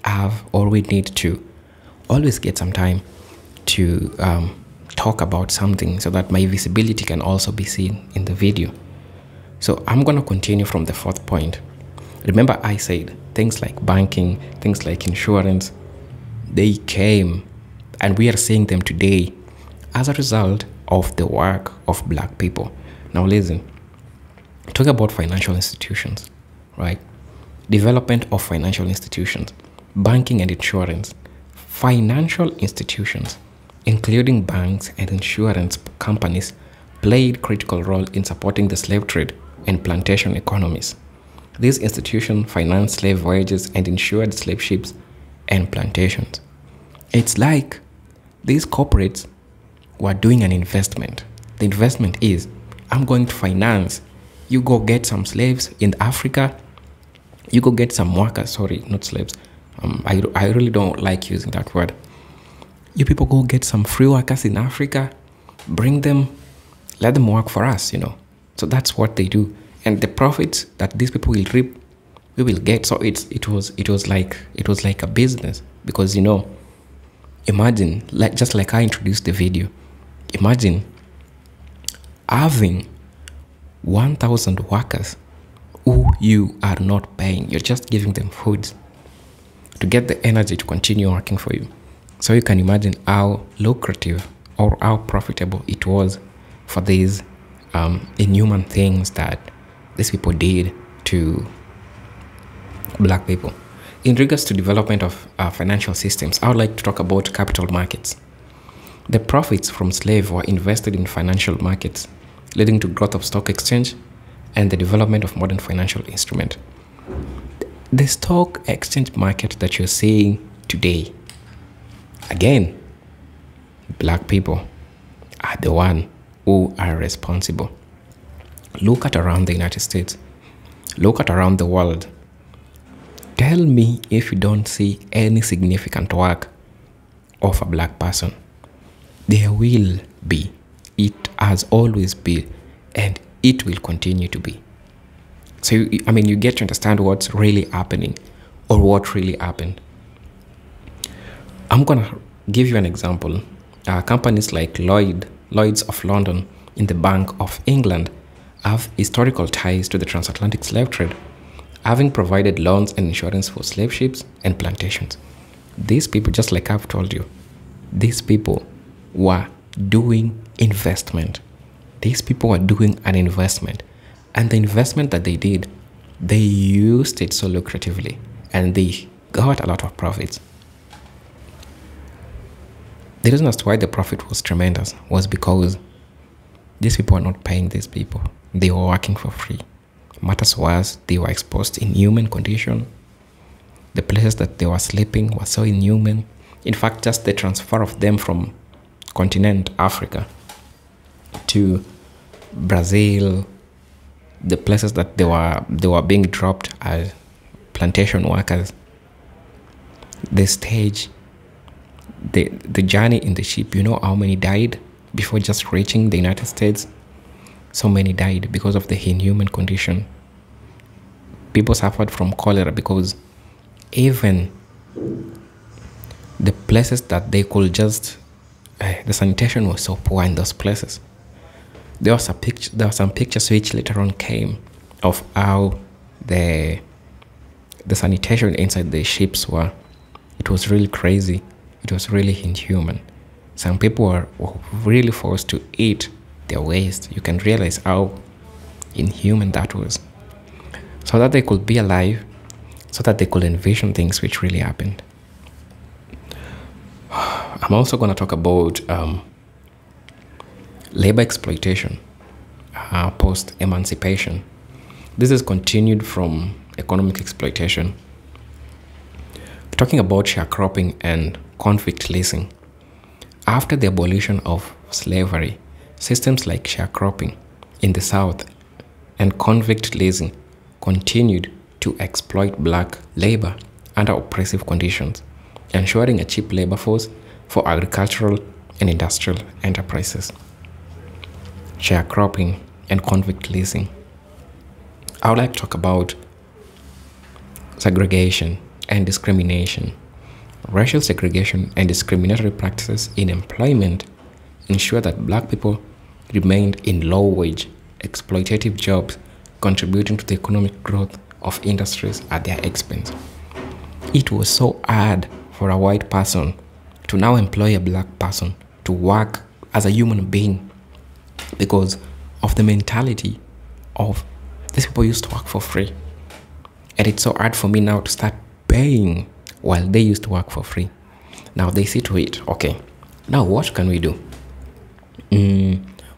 S2: have, or we need to always get some time to talk about something so that my visibility can also be seen in the video. So I'm going to continue from the fourth point. Remember, I said things like banking, things like insurance, they came, and we are seeing them today as a result of the work of black people. Now listen, talk about financial institutions, right? Development of financial institutions, banking and insurance. Financial institutions, including banks and insurance companies, played critical role in supporting the slave trade and plantation economies. These institutions financed slave voyages and insured slave ships and plantations. It's like these corporates were doing an investment. The investment is, I'm going to finance, you go get some slaves in Africa, you go get some workers, sorry, not slaves. I really don't like using that word. You people go get some free workers in Africa, bring them, let them work for us, you know. So that's what they do. And the profits that these people will reap, we will get. So it was like a business, because, you know, imagine, just like I introduced the video, imagine having 1,000 workers who you are not paying. You're just giving them food to get the energy to continue working for you. So you can imagine how lucrative or how profitable it was for these inhuman things that these people did to black people. In regards to development of financial systems, I would like to talk about capital markets. The profits from slavery were invested in financial markets, leading to growth of stock exchange and the development of modern financial instrument. The stock exchange market that you're seeing today, again, black people are the one who are responsible. Look at around the United States. Look at around the world. Tell me if you don't see any significant work of a black person. There will be. It has always been, and it will continue to be. So, you get to understand what's really happening or what really happened. I'm going to give you an example. Companies like Lloyd's of London in the Bank of England have historical ties to the transatlantic slave trade, having provided loans and insurance for slave ships and plantations. These people, just like I've told you, these people were doing investment. These people were doing an investment. And the investment that they did, they used it so lucratively, and they got a lot of profits. The reason as to why the profit was tremendous was because these people were not paying these people. They were working for free. Matters was they were exposed in inhuman condition. The places that they were sleeping were so inhuman. In fact, just the transfer of them from continent Africa to Brazil, the places that they were being dropped as plantation workers, the stage, the journey in the ship, you know how many died before just reaching the United States? So many died because of the inhuman condition. People suffered from cholera because even the places that they could just, the sanitation was so poor in those places. There were some pictures which later on came of how the sanitation inside the ships were. It was really crazy. It was really inhuman. Some people were really forced to eat their waste. You can realize how inhuman that was. So that they could be alive, so that they could envision things which really happened. I'm also going to talk about labor exploitation post-emancipation. This is continued from economic exploitation. Talking about sharecropping and convict leasing. After the abolition of slavery, systems like sharecropping in the South and convict leasing continued to exploit black labor under oppressive conditions, ensuring a cheap labor force for agricultural and industrial enterprises. Sharecropping and convict leasing. I would like to talk about segregation and discrimination. Racial segregation and discriminatory practices in employment ensure that black people remained in low-wage, exploitative jobs, contributing to the economic growth of industries at their expense. It was so hard for a white person to now employ a black person to work as a human being because of the mentality of these people used to work for free. And it's so hard for me now to start paying while they used to work for free. Now they see to it, okay, now what can we do?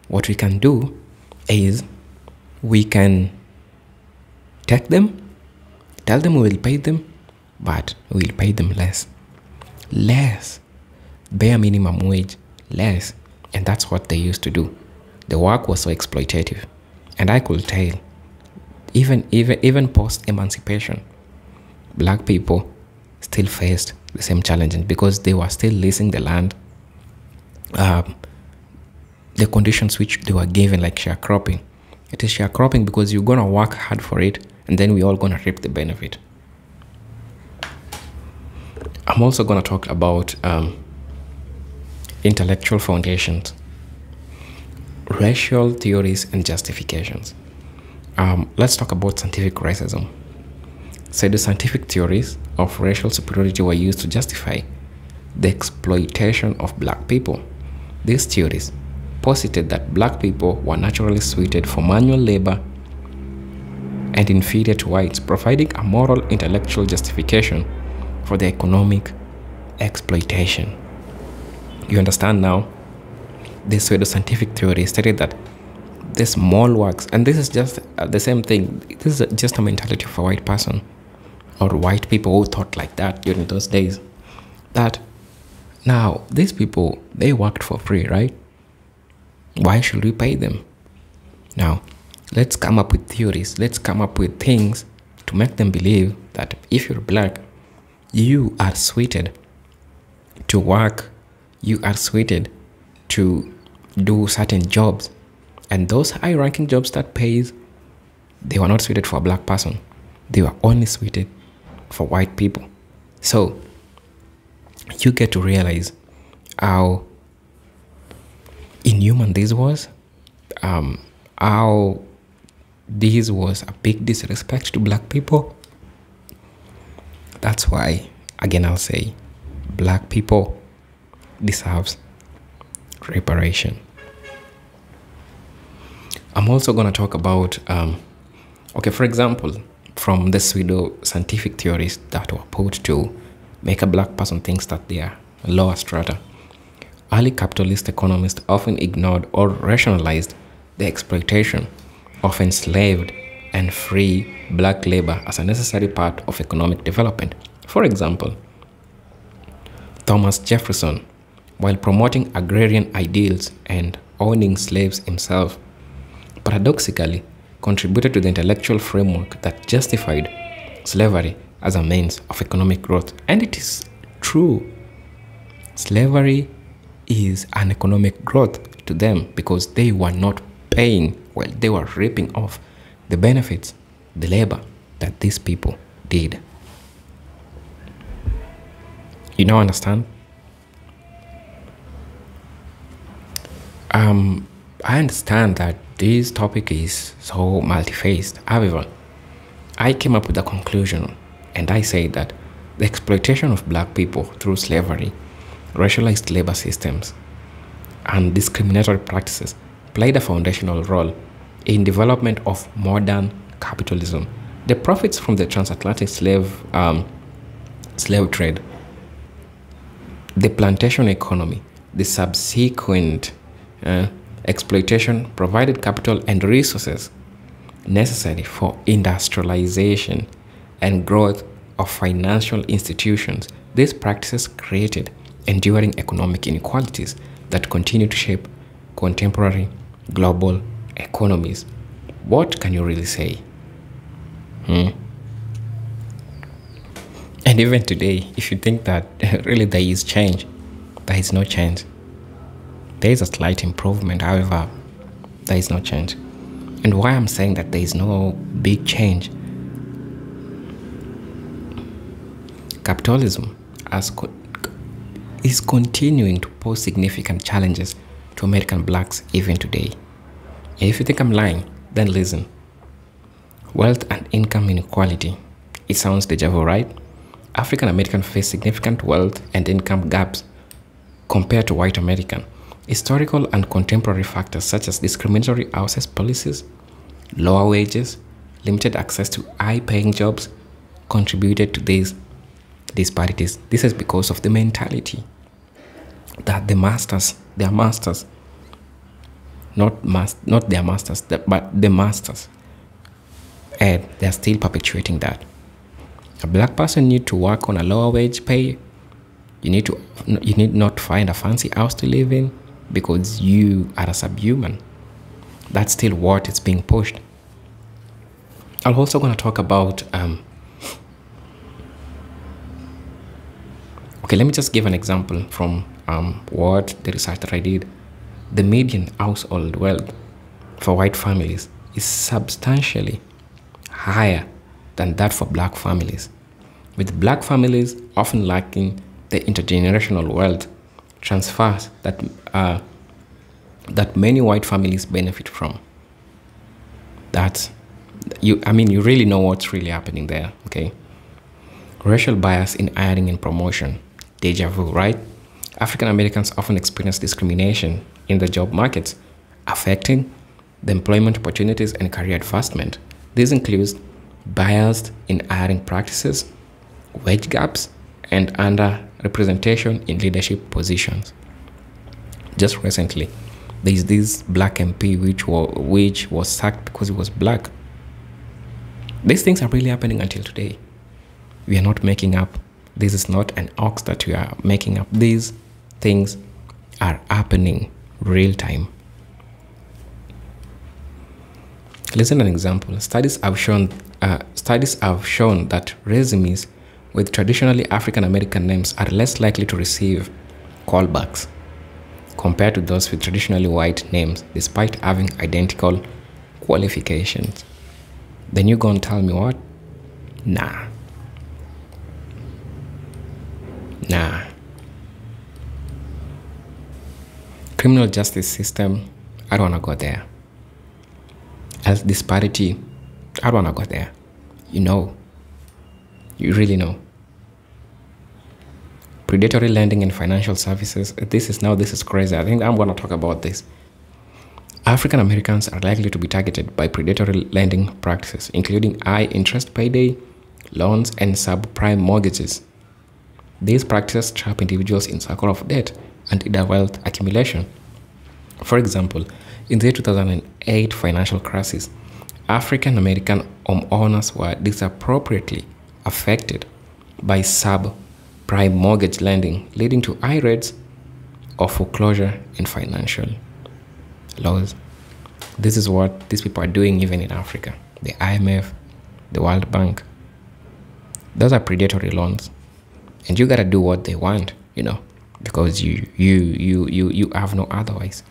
S2: What we can do is we can take them, tell them we will pay them, but we will pay them less. Less. Bare minimum wage, less. And that's what they used to do. The work was so exploitative. And I could tell, even post-emancipation, black people still faced the same challenges because they were still leasing the land. The conditions which they were given, like sharecropping. It is sharecropping because you're going to work hard for it, and then we're all going to reap the benefit. I'm also going to talk about intellectual foundations, racial theories and justifications. Let's talk about scientific racism. So the scientific theories of racial superiority were used to justify the exploitation of black people. These theories posited that black people were naturally suited for manual labor and inferior to whites, providing a moral intellectual justification for the economic exploitation. You understand now? This pseudoscientific theory stated that the small works, and this is just the same thing, this is just a mentality of a white person, or white people who thought like that during those days, that now these people, they worked for free, right? Why should we pay them? Now, let's come up with theories, let's come up with things to make them believe that if you're black, you are suited to work, you are suited to do certain jobs. And those high-ranking jobs that pays, they were not suited for a black person. They were only suited for white people. So you get to realize how inhuman this was, how this was a big disrespect to black people. That's why, again, I'll say, black people deserves reparation. I'm also going to talk about, okay, for example, from the pseudo-scientific theories that were put to make a black person think that they are lower strata. Early capitalist economists often ignored or rationalized the exploitation of enslaved and free black labor as a necessary part of economic development. For example, Thomas Jefferson, while promoting agrarian ideals and owning slaves himself, paradoxically contributed to the intellectual framework that justified slavery as a means of economic growth. And it is true. Slavery is an economic growth to them because they were not paying, well, they were ripping off the benefits, the labor that these people did. You now understand? I understand that this topic is so multi-faced. However, I came up with a conclusion, and I say that the exploitation of black people through slavery, racialized labor systems, and discriminatory practices played a foundational role in development of modern capitalism. The profits from the transatlantic slave trade, the plantation economy, the subsequent exploitation provided capital and resources necessary for industrialization and growth of financial institutions. These practices created enduring economic inequalities that continue to shape contemporary global economies. What can you really say? And even today, if you think that really there is change, there is no change. There is a slight improvement, however, there is no change. And why I'm saying that there is no big change, capitalism is continuing to pose significant challenges to American blacks even today. And if you think I'm lying, then listen. Wealth and income inequality. It sounds deja vu, right? African Americans face significant wealth and income gaps compared to white American. Historical and contemporary factors such as discriminatory access policies, lower wages, limited access to high-paying jobs contributed to these disparities. This is because of the mentality that the masters, their masters, not their masters, but the masters, and they're still perpetuating that. A black person need to work on a lower wage pay. You need not find a fancy house to live in because you are a subhuman. That's still what is being pushed. I'm also going to talk about okay, let me just give an example from what the research that I did. The median household wealth for white families is substantially higher than that for black families, with black families often lacking the intergenerational wealth transfers that many white families benefit from. You really know what's really happening there, okay? Racial bias in hiring and promotion. Deja vu, right? African Americans often experience discrimination in the job markets, affecting the employment opportunities and career advancement. This includes biased in hiring practices, wage gaps, and underrepresentation in leadership positions. Just recently, there is this black MP which was sacked because he was black. These things are really happening until today. We are not making up. This is not an hoax that we are making up. These things are happening real time. Listen to an example. Studies have shown that resumes with traditionally African American names are less likely to receive callbacks compared to those with traditionally white names, despite having identical qualifications. Then you go and tell me what? Nah. Criminal justice system, I don't want to go there. Health disparity, I don't want to go there. You know. You really know. Predatory lending and financial services, this is crazy. I think I'm going to talk about this. African Americans are likely to be targeted by predatory lending practices, including high interest payday, loans, and subprime mortgages. These practices trap individuals in circle of debt and either wealth accumulation. For example, in the 2008 financial crisis, African American homeowners were disproportionately affected by subprime mortgage lending, leading to high rates of foreclosure and financial loss. This is what these people are doing even in Africa. The IMF, the World Bank, those are predatory loans. And you gotta do what they want, you know, because you have no otherwise.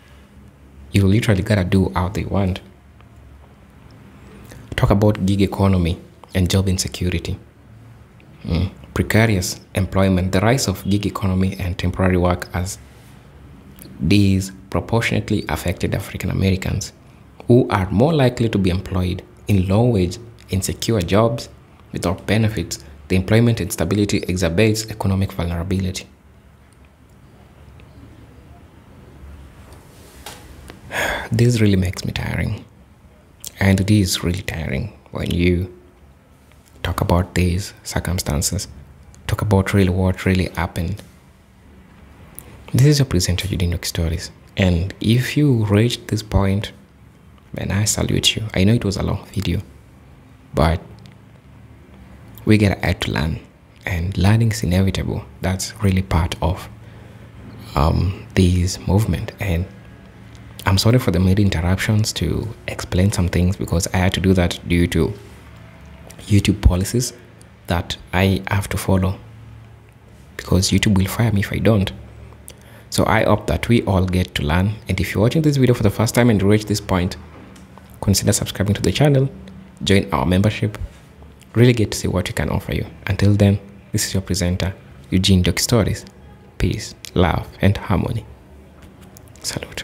S2: You literally gotta do how they want. Talk about gig economy and job insecurity. Precarious employment, the rise of gig economy and temporary work as disproportionately affected African Americans, who are more likely to be employed in low-wage, insecure jobs without benefits. The employment instability exacerbates economic vulnerability. This really makes me tiring. And it is really tiring when you talk about these circumstances, talk about really what really happened. This is your presenter, Eugene Stories. And if you reached this point, man, I salute you. I know it was a long video, but we gotta add to learn, and learning is inevitable. That's really part of this movement. And I'm sorry for the many interruptions to explain some things, because I had to do that due to YouTube policies that I have to follow, because YouTube will fire me if I don't. So I hope that we all get to learn. And if you're watching this video for the first time and you reach this point, consider subscribing to the channel, join our membership, really get to see what we can offer you. Until then, this is your presenter, Eugene Stories. Peace, love, and harmony. Salute.